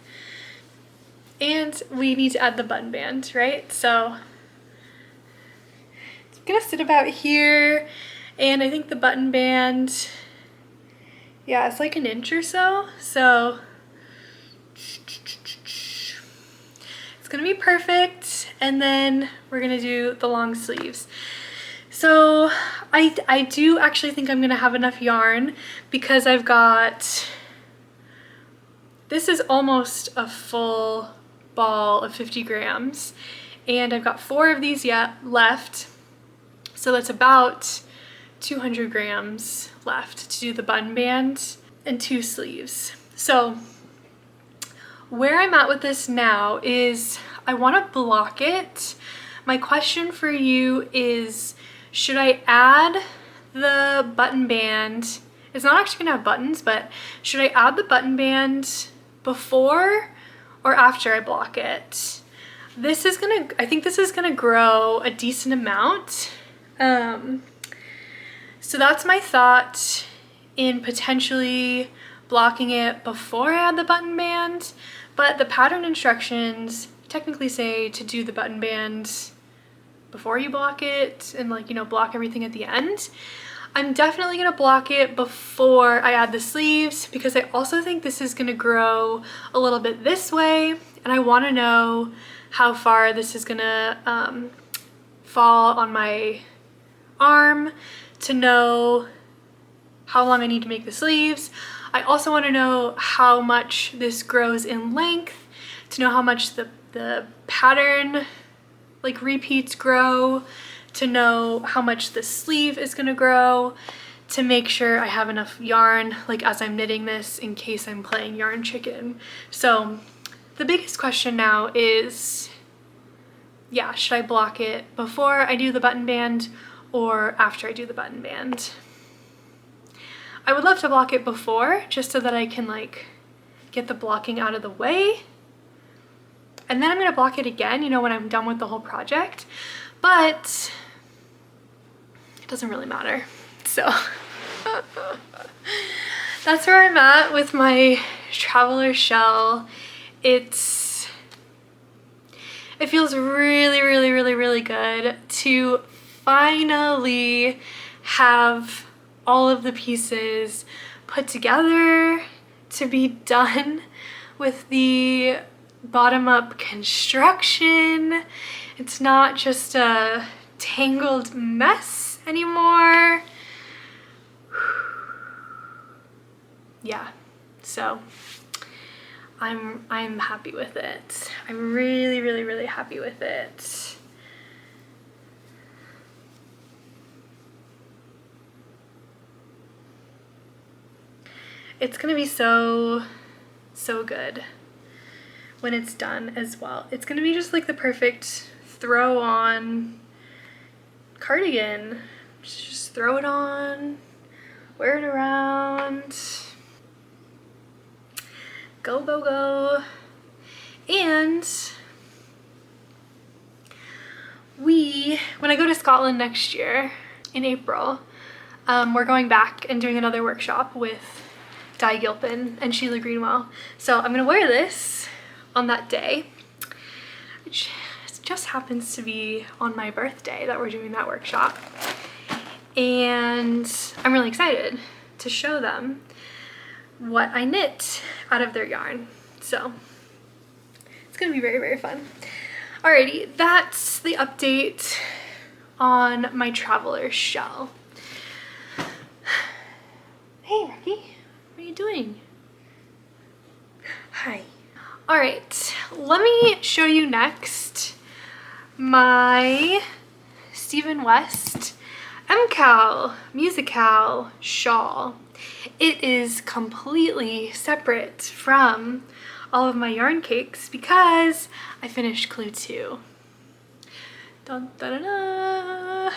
And we need to add the button band, right? So it's gonna sit about here, and I think the button band, yeah, it's like an inch or so. So it's gonna be perfect. And then we're gonna do the long sleeves. So I do actually think I'm gonna have enough yarn because I've got, this is almost a full ball of 50 grams, and I've got 4 of these yet left, so that's about 200 grams left to do the button band and 2 sleeves. So where I'm at with this now is I want to block it. My question for you is, should I add the button band? It's not actually gonna have buttons, but should I add the button band before or after I block it? This is gonna, I think this is gonna grow a decent amount. So that's my thought in potentially blocking it before I add the button band, but the pattern instructions technically say to do the button band before you block it and, like, you know, block everything at the end. I'm definitely gonna block it before I add the sleeves because I also think this is gonna grow a little bit this way, and I wanna know how far this is gonna fall on my arm to know how long I need to make the sleeves. I also wanna know how much this grows in length to know how much the pattern like repeats grow, to know how much the sleeve is gonna grow, to make sure I have enough yarn like as I'm knitting this in case I'm playing yarn chicken. So the biggest question now is, yeah, should I block it before I do the button band or after I do the button band? I would love to block it before just so that I can like get the blocking out of the way. And then I'm gonna block it again, you know, when I'm done with the whole project, but it doesn't really matter. So that's where I'm at with my traveler shell. It feels really, really, really, really good to finally have all of the pieces put together, to be done with the bottom-up construction. It's not just a tangled mess anymore. Yeah, so I'm happy with it. I'm really, really, really happy with it. It's gonna be so good when it's done as well. It's gonna be just like the perfect throw on cardigan. Just throw it on, wear it around, go, go, go. And when I go to Scotland next year in April, we're going back and doing another workshop with Gilpin and Sheila Greenwell. So I'm gonna wear this on that day, which just happens to be on my birthday that we're doing that workshop. And I'm really excited to show them what I knit out of their yarn. So it's gonna be very, very fun. Alrighty, that's the update on my Traveler shell. Hey, Rocky, what are you doing? Hi. All right, let me show you next my Stephen West MusiKAL shawl. It is completely separate from all of my yarn cakes because I finished Clue 2. Dun, dun, dun,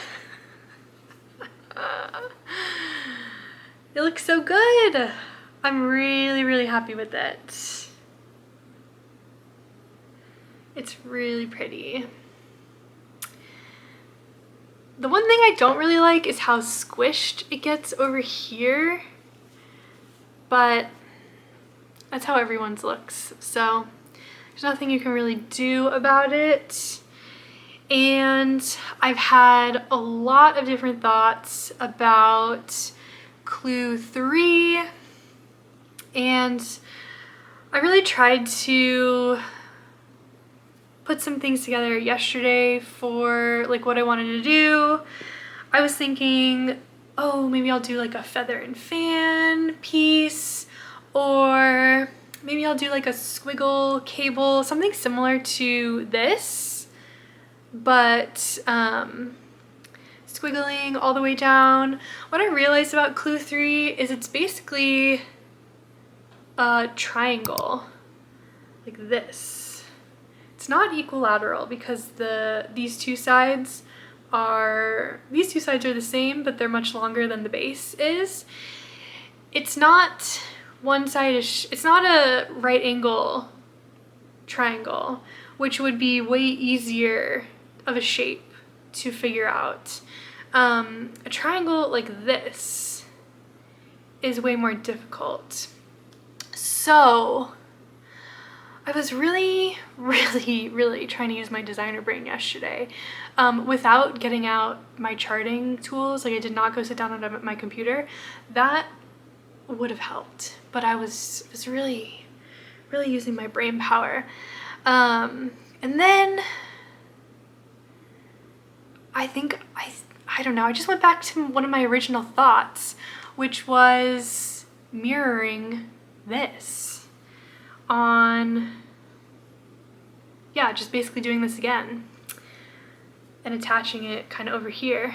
dun. It looks so good. I'm really, really happy with it. It's really pretty. The one thing I don't really like is how squished it gets over here, but that's how everyone's looks. So there's nothing you can really do about it. And I've had a lot of different thoughts about Clue 3, and I really tried to put some things together yesterday for like what I wanted to do. I was thinking, oh, maybe I'll do like a feather and fan piece, or maybe I'll do like a squiggle cable, something similar to this, but squiggling all the way down. What I realized about Clue 3 is it's basically a triangle like this. It's not equilateral because these two sides are the same, but they're much longer than the base is. It's not one side it's not a right angle triangle, which would be way easier of a shape to figure out. A triangle like this is way more difficult. So I was really trying to use my designer brain yesterday without getting out my charting tools. Like, I did not go sit down on my computer. That would have helped, but I was really using my brain power. And then I don't know, I just went back to one of my original thoughts, which was mirroring this on, yeah, just basically doing this again and attaching it kind of over here.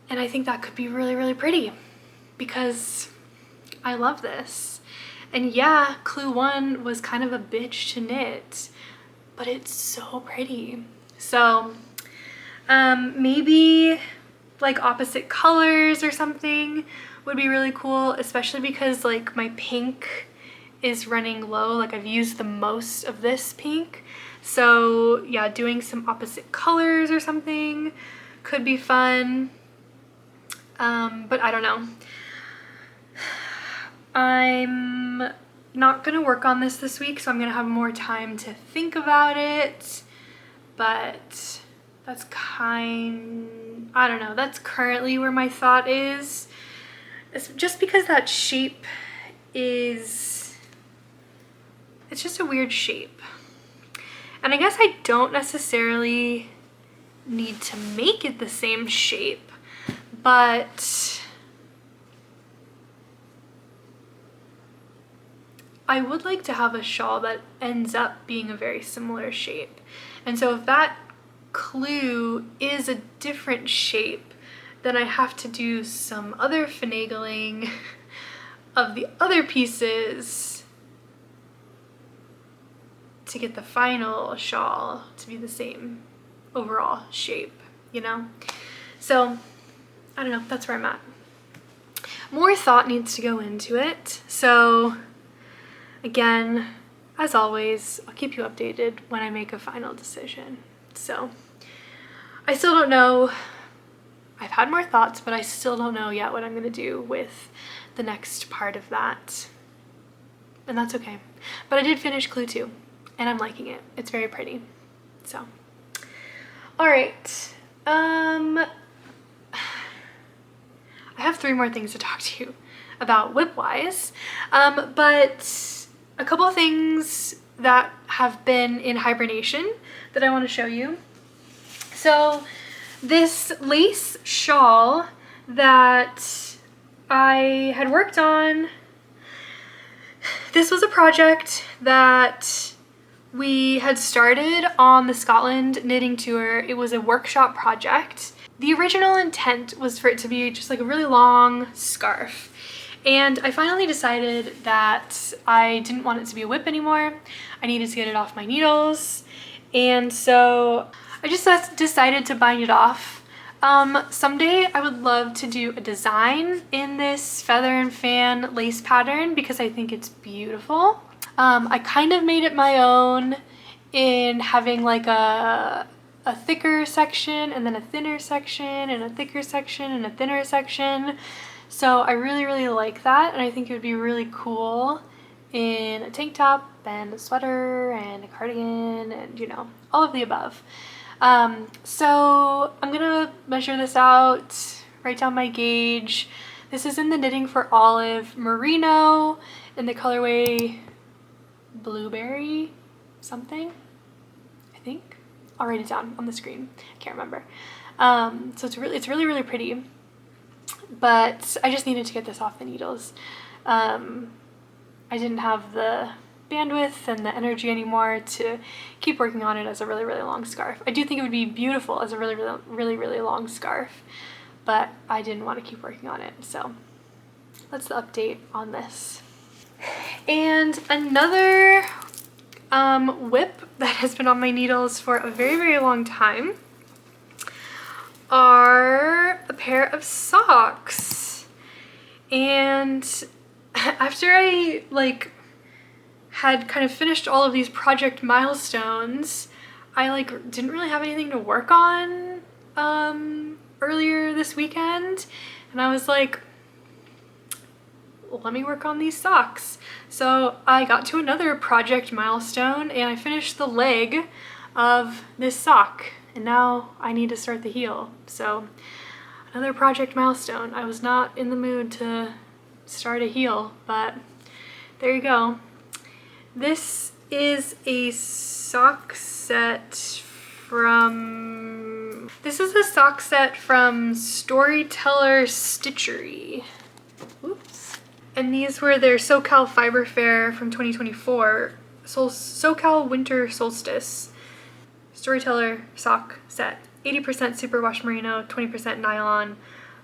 And I think that could be really pretty because I love this. And yeah, Clue 1 was kind of a bitch to knit, but it's so pretty. So maybe like opposite colors or something would be really cool, especially because like my pink is running low. Like, I've used the most of this pink. So yeah, doing some opposite colors or something could be fun. But I don't know. I'm not gonna work on this week, so I'm gonna have more time to think about it. But that's I don't know, that's currently where my thought is. It's just because that shape it's just a weird shape. And I guess I don't necessarily need to make it the same shape, but I would like to have a shawl that ends up being a very similar shape. And so if that clue is a different shape, then I have to do some other finagling of the other pieces to get the final shawl to be the same overall shape. you know? So I don't know, that's where I'm at. More thought needs to go into it. So again, as always, I'll keep you updated when I make a final decision. So I still don't know. I've had more thoughts, but I still don't know yet what I'm gonna do with the next part of that. And that's okay. But I did finish Clue 2 and I'm liking it. It's very pretty. So, all right. I have 3 more things to talk to you about whip-wise, but a couple of things that have been in hibernation that I want to show you. So this lace shawl that I had worked on, this was a project that we had started on the Scotland knitting tour. It was a workshop project. The original intent was for it to be just like a really long scarf. And I finally decided that I didn't want it to be a whip anymore. I needed to get it off my needles. And so I just decided to bind it off. Someday I would love to do a design in this feather and fan lace pattern because I think it's beautiful. I kind of made it my own in having like a thicker section and then a thinner section and a thicker section and a thinner section. So I really like that, and I think it would be really cool in a tank top and a sweater and a cardigan and, you know, all of the above. So I'm gonna measure this out, write down my gauge. This is in the Knitting for Olive Merino in the colorway Blueberry something, I think. I'll write it down on the screen. I can't remember. So it's really pretty, but I just needed to get this off the needles. I didn't have the bandwidth and the energy anymore to keep working on it as a really long scarf. I do think it would be beautiful as a really long scarf, but I didn't want to keep working on it. So that's the update on this. And another whip that has been on my needles for a very long time are a pair of socks. And after I had kind of finished all of these project milestones, I didn't really have anything to work on earlier this weekend, and I was like, let me work on these socks. So I got to another project milestone and I finished the leg of this sock, and now I need to start the heel. So another project milestone. I was not in the mood to start a heel, but there you go. This is a sock set from Storyteller Stitchery. Oops. And these were their SoCal Fiber Fair from 2024, SoCal Winter Solstice Storyteller sock set. 80% superwash merino, 20% nylon,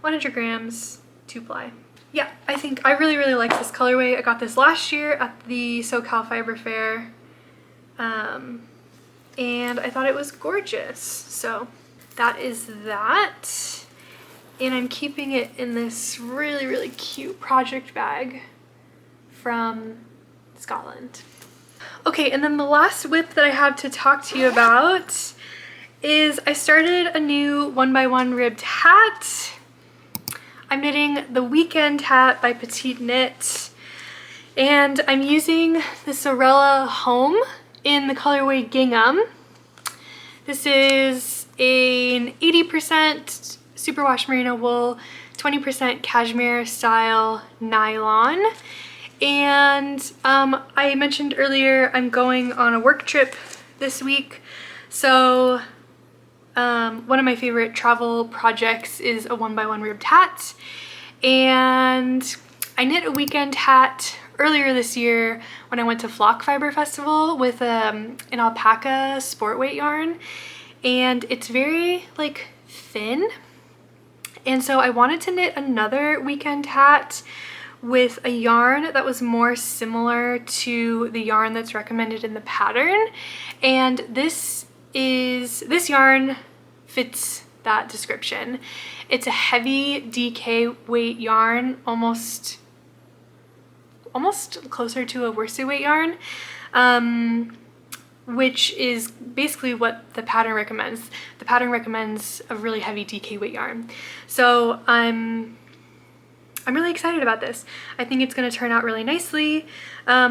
100 grams, 2-ply. Yeah, I think I really like this colorway. I got this last year at the SoCal Fiber Fair, and I thought it was gorgeous. So that is that. And I'm keeping it in this really cute project bag from Scotland. Okay, and then the last whip that I have to talk to you about is I started a new 1x1 ribbed hat. I'm knitting the Weekend hat by Petite Knit, and I'm using the Sewrella Home in the colorway Gingham. This is an 80% superwash merino wool, 20% cashmere style nylon. And I mentioned earlier I'm going on a work trip this week, so one of my favorite travel projects is a 1x1 ribbed hat, and I knit a weekend hat earlier this year when I went to Phlox Fiber Festival with an alpaca sport weight yarn, and it's very thin, and so I wanted to knit another weekend hat with a yarn that was more similar to the yarn that's recommended in the pattern, and this yarn fits that description. It's a heavy DK weight yarn, almost closer to a worsted weight yarn, which is basically what the pattern recommends. The pattern recommends a really heavy DK weight yarn. So I'm really excited about this. I think it's gonna turn out really nicely. I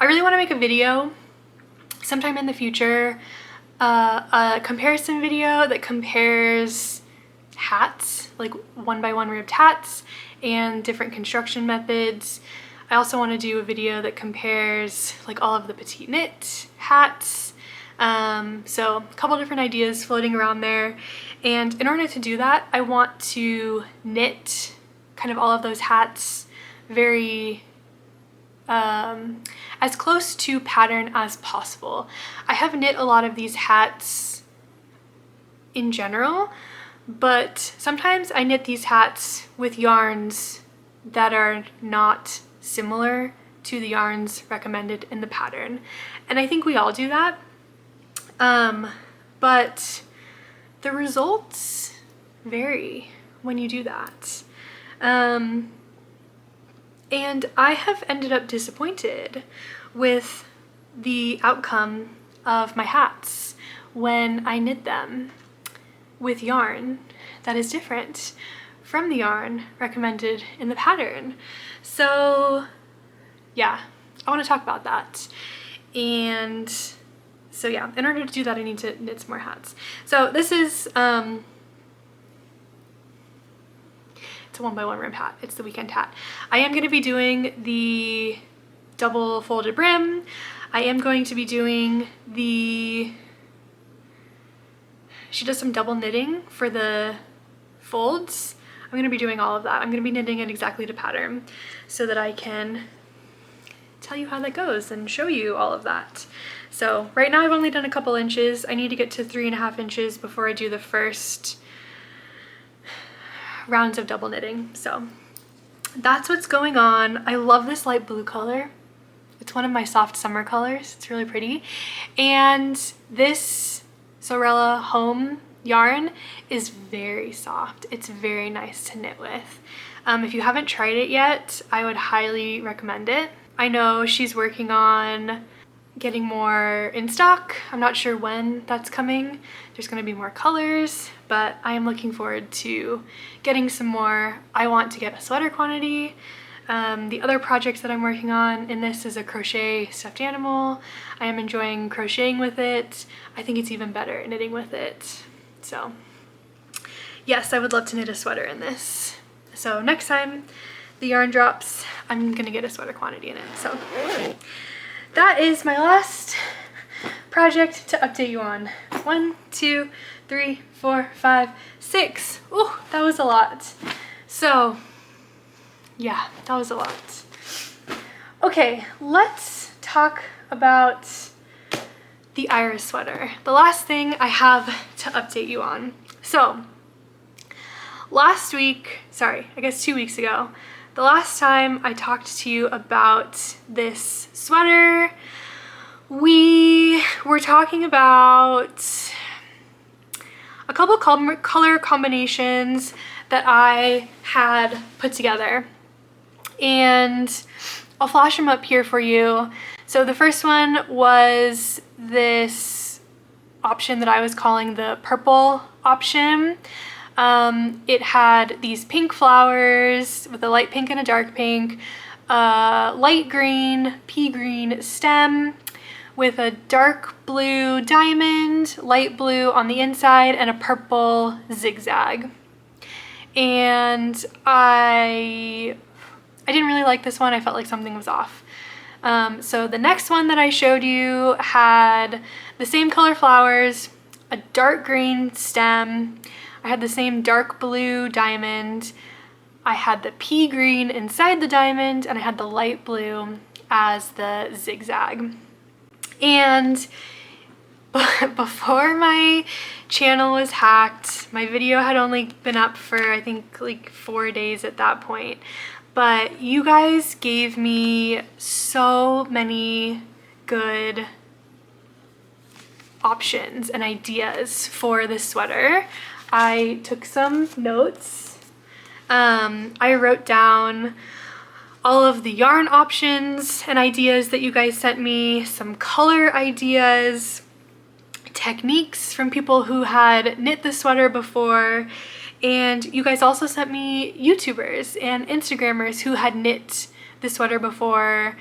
really wanna make a video sometime in the future, a comparison video that compares hats, like 1x1 ribbed hats and different construction methods. I also want to do a video that compares like all of the Petite knit hats. So a couple different ideas floating around there. And in order to do that, I want to knit kind of all of those hats very as close to pattern as possible. I have knit a lot of these hats in general, but sometimes I knit these hats with yarns that are not similar to the yarns recommended in the pattern. And I think we all do that. But the results vary when you do that. And I have ended up disappointed with the outcome of my hats when I knit them with yarn that is different from the yarn recommended in the pattern. So yeah, I want to talk about that. And so yeah, in order to do that, I need to knit some more hats. So this is it's a 1x1 rim hat. It's the weekend hat. I am going to be doing the double folded brim. I am going to be doing she does some double knitting for the folds. I'm going to be doing all of that. I'm going to be knitting it exactly to pattern so that I can tell you how that goes and show you all of that. So right now I've only done a couple inches. I need to get to 3.5 inches before I do the first rounds of double knitting. So that's what's going on. I love this light blue color. It's one of my soft summer colors. It's really pretty. And this Sewrella home yarn is very soft. It's very nice to knit with. If you haven't tried it yet, I would highly recommend it. I know she's working on getting more in stock. I'm not sure when that's coming. There's going to be more colors, but I am looking forward to getting some more. I want to get a sweater quantity. The other projects that I'm working on in this is a crochet stuffed animal. I am enjoying crocheting with it. I think it's even better knitting with it. So yes, I would love to knit a sweater in this. So next time the yarn drops, I'm gonna get a sweater quantity in it. So that is my last project to update you on. 1, 2, 3, 4, 5, 6. Ooh, that was a lot. So yeah, that was a lot. Okay, let's talk about the iris sweater. The last thing I have to update you on. So last week, sorry, I guess 2 weeks ago, the last time I talked to you about this sweater, we were talking about a couple color combinations that I had put together. And I'll flash them up here for you. So the first one was this option that I was calling the purple option. It had these pink flowers with a light pink and a dark pink, light green, pea green stem with a dark blue diamond, light blue on the inside, and a purple zigzag. And I didn't really like this one. I felt like something was off. So the next one that I showed you had the same color flowers, a dark green stem. I had the same dark blue diamond. I had the pea green inside the diamond, and I had the light blue as the zigzag. And before my channel was hacked, my video had only been up for I think like 4 days at that point. But you guys gave me so many good options and ideas for this sweater, I took some notes. I wrote down all of the yarn options and ideas that you guys sent me, some color ideas, techniques from people who had knit the sweater before, and you guys also sent me YouTubers and Instagrammers who had knit the sweater before,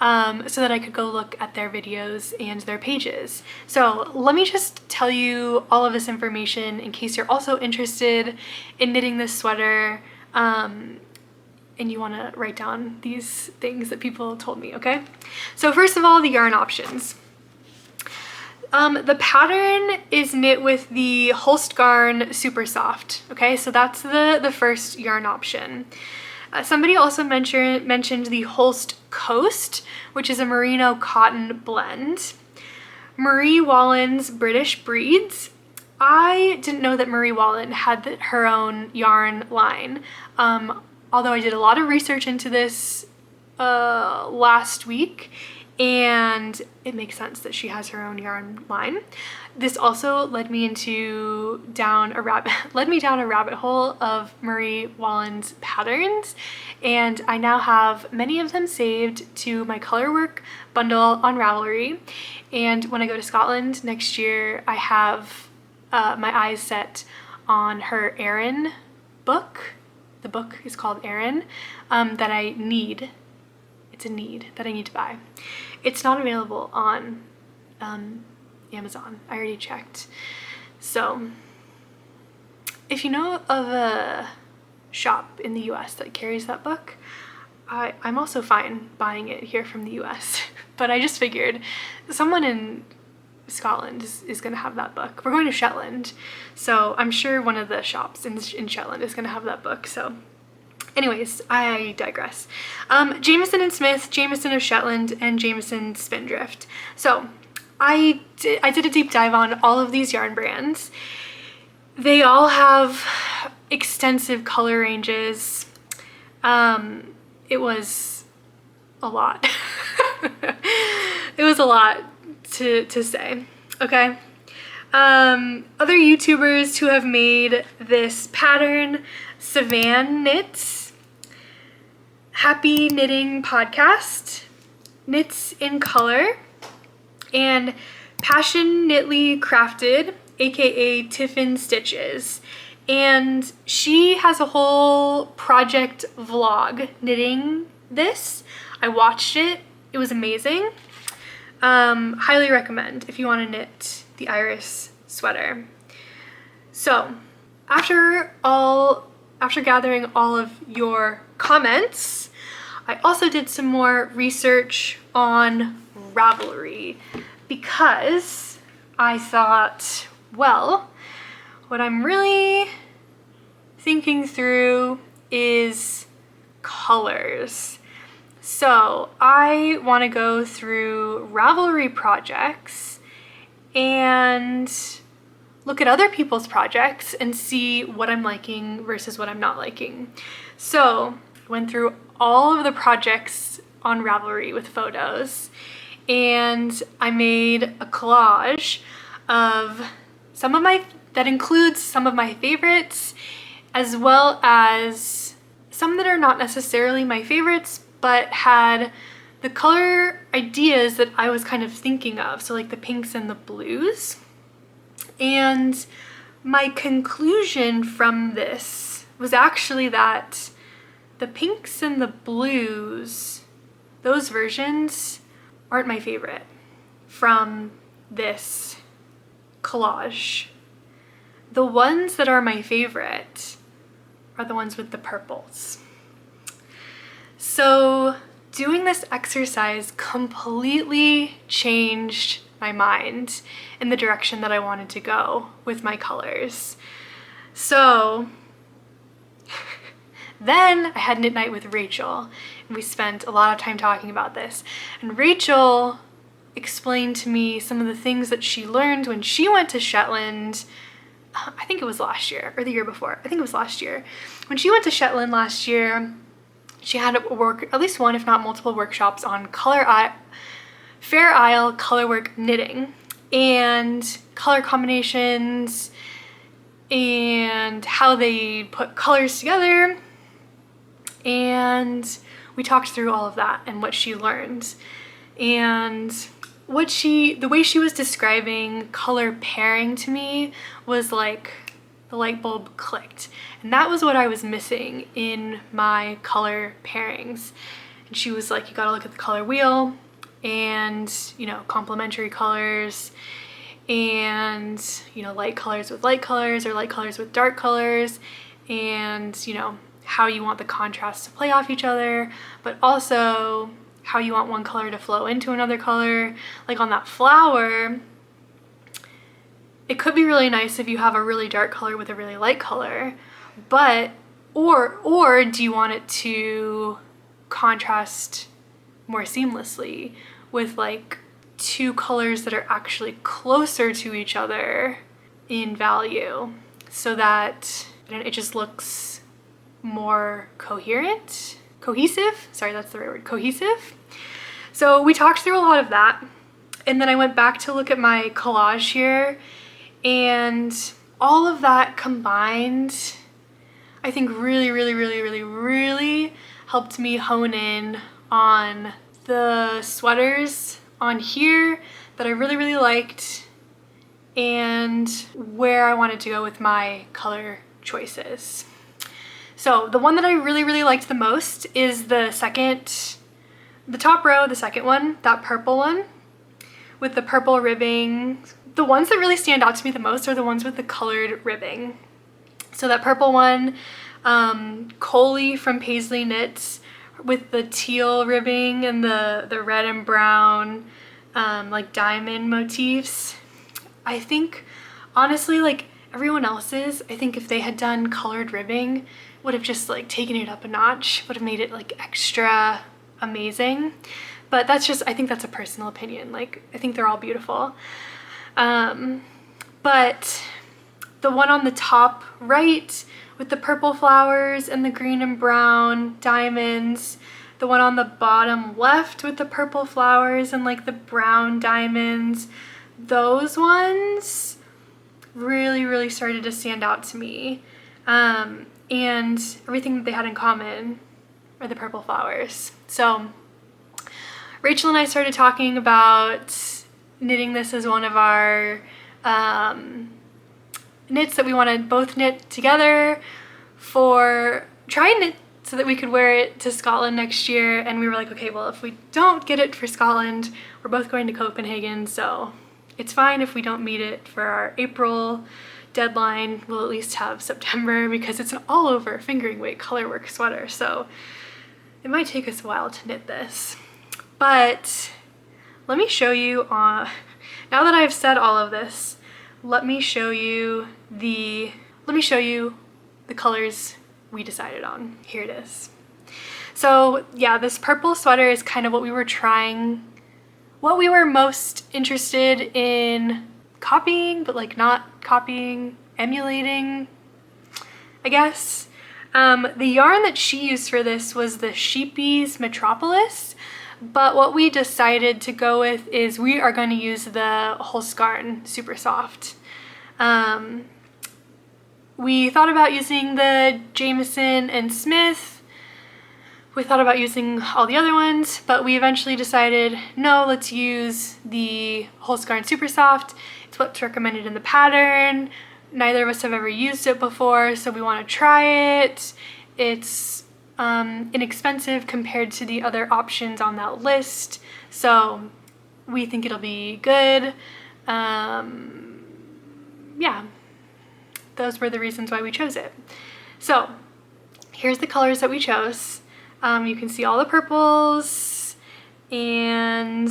so that I could go look at their videos and their pages. So let me just tell you all of this information in case you're also interested in knitting this sweater, and you want to write down these things that people told me, okay? So first of all, the yarn options. The pattern is knit with the Holstgarn Super Soft, okay? So that's the first yarn option. Somebody also mentioned the Holst Coast, which is a merino cotton blend. Marie Wallen's British Breeds. I didn't know that Marie Wallen had her own yarn line, although I did a lot of research into this last week, and it makes sense that she has her own yarn line. This also led me down a rabbit hole of Marie Wallen's patterns, and I now have many of them saved to my colorwork bundle on Ravelry. And when I go to Scotland next year, I have my eyes set on her Erin book. The book is called Erin, that I need. It's a need that I need to buy. It's not available on Amazon. I already checked. So if you know of a shop in the US that carries that book, I'm also fine buying it here from the US. But I just figured someone in Scotland is going to have that book. We're going to Shetland, so I'm sure one of the shops in Shetland is going to have that book. So anyways, I digress. Jameson and Smith, Jameson of Shetland, and Jameson Spindrift. So I did a deep dive on all of these yarn brands. They all have extensive color ranges. It was a lot. It was a lot to say, okay? Other YouTubers who have made this pattern: Savan Knits, Happy Knitting Podcast, Knits in Color, and Passionately Crafted, aka Tiffin Stitches. And she has a whole project vlog knitting this. I watched it. It was amazing. Highly recommend if you want to knit the Iris sweater. So after gathering all of your comments, I also did some more research on Ravelry, because I thought, well, what I'm really thinking through is colors. So I want to go through Ravelry projects and look at other people's projects and see what I'm liking versus what I'm not liking. So I went through all of the projects on Ravelry with photos, and I made a collage of that includes some of my favorites, as well as some that are not necessarily my favorites, but had the color ideas that I was kind of thinking of, so like the pinks and the blues. And my conclusion from this was actually that the pinks and the blues, those versions, aren't my favorite from this collage. The ones that are my favorite are the ones with the purples. So doing this exercise completely changed my mind in the direction that I wanted to go with my colors. So then I had knit night with Rachel, and we spent a lot of time talking about this. And Rachel explained to me some of the things that she learned when she went to Shetland. I think it was last year or the year before. I think it was last year. When she went to Shetland last year, she had at least one, if not multiple, workshops on Fair Isle colorwork knitting. and color combinations and how they put colors together. And we talked through all of that and what she learned. And the way she was describing color pairing to me was like the light bulb clicked. And that was what I was missing in my color pairings. And she was like, you gotta look at the color wheel and, you know, complementary colors and, you know, light colors with light colors or light colors with dark colors, and, you know, how you want the contrast to play off each other, but also how you want one color to flow into another color. Like on that flower, it could be really nice if you have a really dark color with a really light color, but or do you want it to contrast more seamlessly with like two colors that are actually closer to each other in value so that it just looks more cohesive? Sorry, that's the right word, cohesive. So we talked through a lot of that, and then I went back to look at my collage here, and all of that combined, I think really helped me hone in on the sweaters on here that I really liked and where I wanted to go with my color choices. So the one that I really liked the most is the top row, the second one, that purple one with the purple ribbing. The ones that really stand out to me the most are the ones with the colored ribbing. So that purple one, Coley from Paisley Knits with the teal ribbing and the red and brown like diamond motifs. I think honestly, like everyone else's, I think if they had done colored ribbing, would have just like taken it up a notch, would have made it like extra amazing. But that's just, I think that's a personal opinion. Like I think they're all beautiful. But the one on the top right with the purple flowers and the green and brown diamonds, the one on the bottom left with the purple flowers and like the brown diamonds, those ones really started to stand out to me. And everything that they had in common are the purple flowers. So Rachel and I started talking about knitting this as one of our knits that we want to both knit together try and knit so that we could wear it to Scotland next year. And we were like, okay, well, if we don't get it for Scotland, we're both going to Copenhagen, so it's fine if we don't meet it for our April deadline. We'll at least have September because it's an all over fingering weight colorwork sweater, so it might take us a while to knit this. But let me show you now that I've said all of this, let me show you the colors we decided on. Here it is. So yeah, this purple sweater is kind of what we were most interested in copying, but like not copying, emulating, I guess. The yarn that she used for this was the Sheepy's Metropolis, but what we decided to go with is we are going to use the Husqvarna Super Soft. We thought about using the Jameson and Smith. We thought about using all the other ones, but we eventually decided, no, let's use the Husqvarna Super Soft. It's what's recommended in the pattern. Neither of us have ever used it before, so we want to try it. It's inexpensive compared to the other options on that list, so we think it'll be good. Yeah, those were the reasons why we chose it. So here's the colors that we chose. You can see all the purples and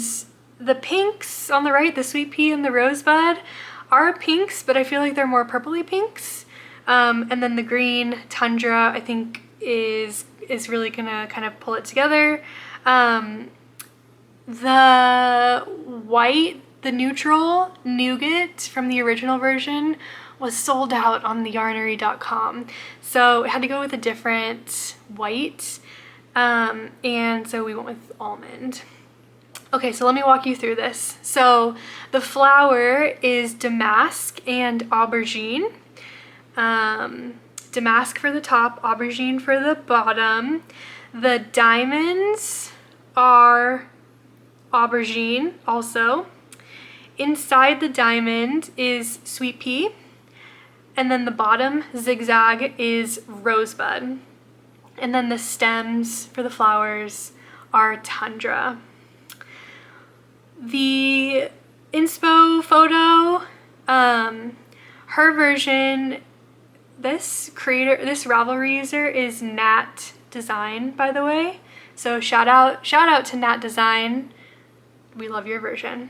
the pinks on the right, the Sweet Pea and the Rosebud are pinks, but I feel like they're more purpley pinks. And then the green Tundra, I think, is really gonna kind of pull it together. The white, the neutral Nougat from the original version was sold out on the yarnery.com. So it had to go with a different white. And so we went with almond. Okay, so let me walk you through this. So the flower is damask and aubergine. Damask for the top, aubergine for the bottom. The diamonds are aubergine also. Inside the diamond is sweet pea. And then the bottom zigzag is rosebud. And then the stems for the flowers are tundra. The inspo photo, her version, this Ravelry user is Nat Design, by the way. So shout out to Nat Design. We love your version.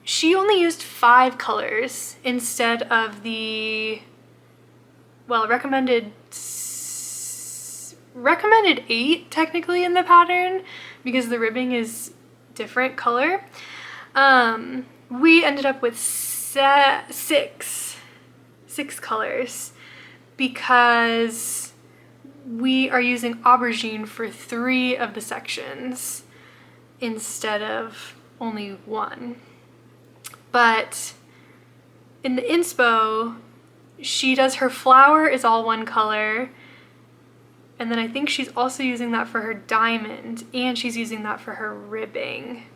She only used 5 colors instead of the, well, recommended 8 technically in the pattern because the ribbing is different color. We ended up with 6 colors because we are using aubergine for 3 of the sections instead of only 1. But in the inspo, she does her flower is all 1 color, and then I think she's also using that for her diamond, and she's using that for her ribbing.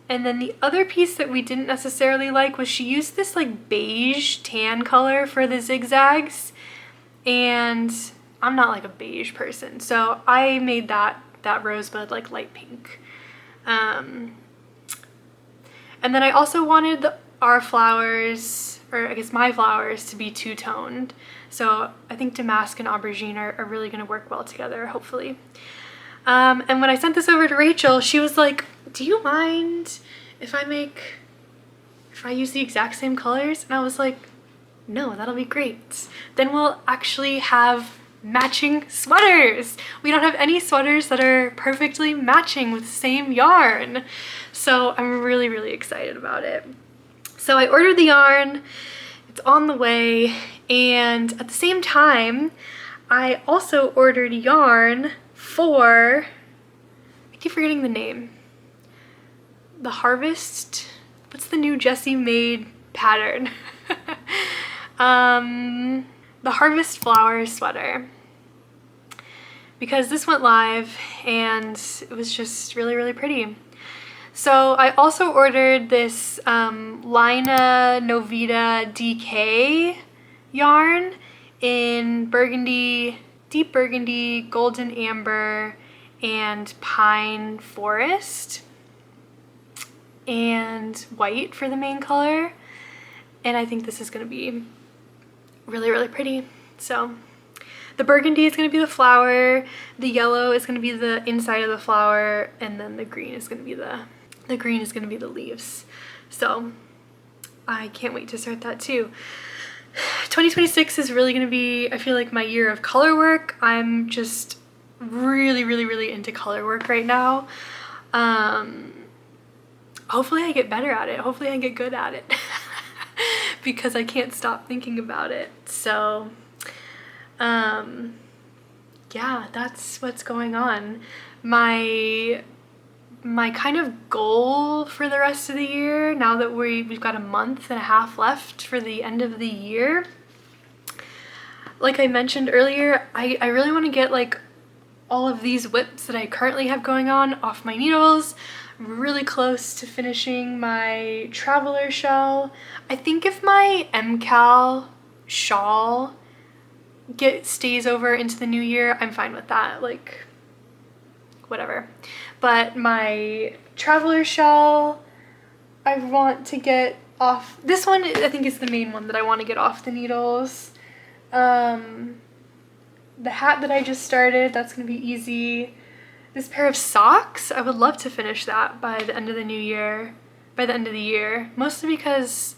And then the other piece that we didn't necessarily like was she used this like beige tan color for the zigzags, and I'm not like a beige person, so I made that rosebud like light pink. And then I also wanted our flowers, or I guess my flowers, to be two-toned. So I think damask and aubergine are really gonna work well together, hopefully. And when I sent this over to Rachel, she was like, do you mind if I use the exact same colors? And I was like, no, that'll be great. Then we'll actually have matching sweaters. We don't have any sweaters that are perfectly matching with the same yarn. So I'm really, really excited about it. So I ordered the yarn, it's on the way, and at the same time, I also ordered yarn for, I keep forgetting the name, the Harvest, what's the new Jessie made pattern? The Harvest Flower sweater, because this went live and it was just really, really pretty. So I also ordered this Lina Novita DK yarn in burgundy, deep burgundy, golden amber, and pine forest, and white for the main color. And I think this is going to be really, really pretty. So the burgundy is going to be the flower, the yellow is going to be the inside of the flower, and then the green is going to be the leaves. So I can't wait to start that too. 2026 is really going to be, I feel like, my year of color work. I'm just really, really, really into color work right now. Hopefully I get better at it. Hopefully I get good at it. Because I can't stop thinking about it. So yeah, that's what's going on. My kind of goal for the rest of the year, now that we've got a month and a half left for the end of the year, like I mentioned earlier, I really want to get like all of these whips that I currently have going on off my needles. I'm really close to finishing my Traveler shell. I think if my MusiKAL shawl stays over into the new year, I'm fine with that, like whatever. But my Traveler shell, I want to get off. This one I think is the main one that I want to get off the needles. The hat that I just started, that's gonna be easy. This pair of socks, I would love to finish that by the end of the year, mostly because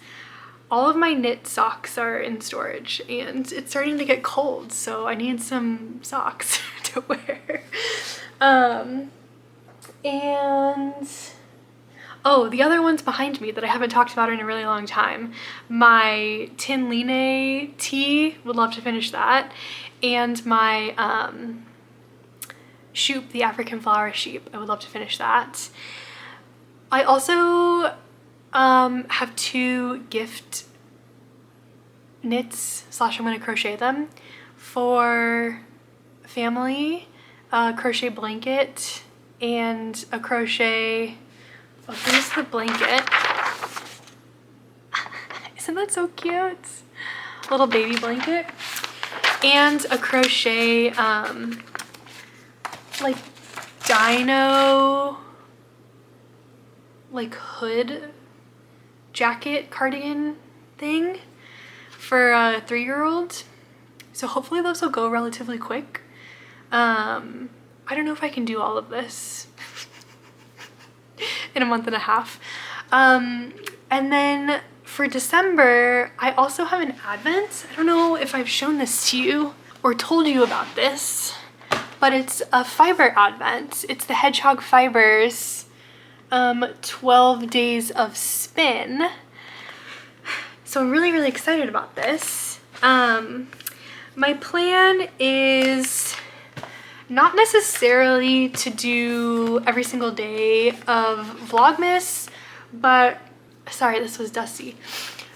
all of my knit socks are in storage and it's starting to get cold, so I need some socks to wear. And oh, the other one's behind me that I haven't talked about in a really long time. My Trin-Annelie tee, would love to finish that. And my Shoop, the African flower sheep. I would love to finish that. I also have 2 gift knits / I'm going to crochet them for family, a crochet blanket and a crochet, oh, here's the blanket. Isn't that so cute? Little baby blanket. And a crochet like dino like hood jacket cardigan thing for a 3-year-old. So hopefully those will go relatively quick. I don't know if I can do all of this in a month and a half. And then for December, I also have an advent. I don't know if I've shown this to you or told you about this, but it's a fiber advent. It's the Hedgehog Fibers 12 days of spin. So I'm really, really excited about this. My plan is not necessarily to do every single day of Vlogmas, but sorry, this was dusty.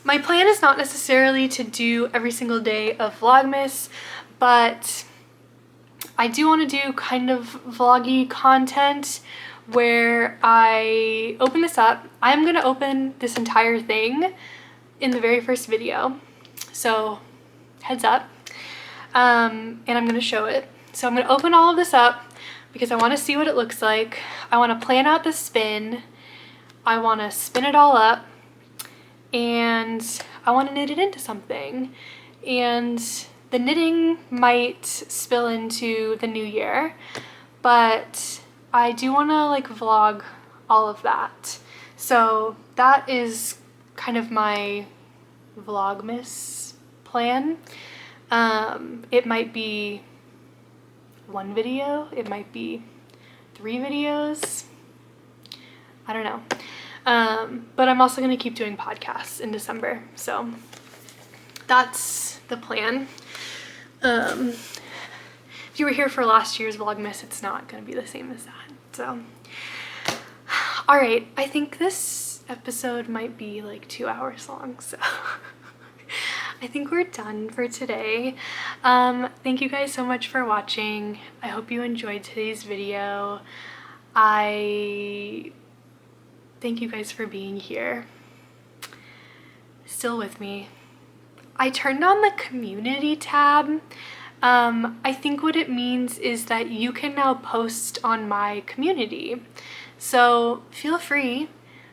My plan is not necessarily to do every single day of Vlogmas, but I do want to do kind of vloggy content where I open this up. I'm going to open this entire thing in the very first video, so heads up. And I'm going to show it. So I'm going to open all of this up because I want to see what it looks like. I want to plan out the spin. I want to spin it all up, and I want to knit it into something. And the knitting might spill into the new year, but I do want to like vlog all of that. So that is kind of my Vlogmas plan. It might be 1 video, it might be 3 videos, I don't know. But I'm also going to keep doing podcasts in December, so that's the plan. If you were here for last year's Vlogmas, it's not going to be the same as that. So, alright, I think this episode might be like 2 hours long, so I think we're done for today. Thank you guys so much for watching. I hope you enjoyed today's video. I thank you guys for being here, still with me. I turned on the community tab. I think what it means is that you can now post on my community. So feel free,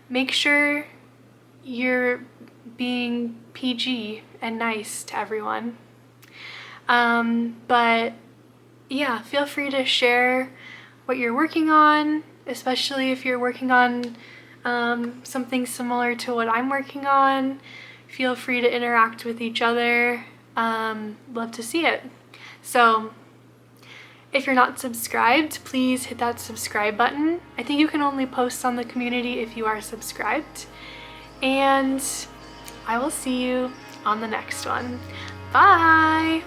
make sure you're being PG and nice to everyone. But yeah, feel free to share what you're working on, especially if you're working on something similar to what I'm working on. Feel free to interact with each other. Love to see it. So if you're not subscribed, please hit that subscribe button. I think you can only post on the community if you are subscribed. And I will see you on the next one. Bye!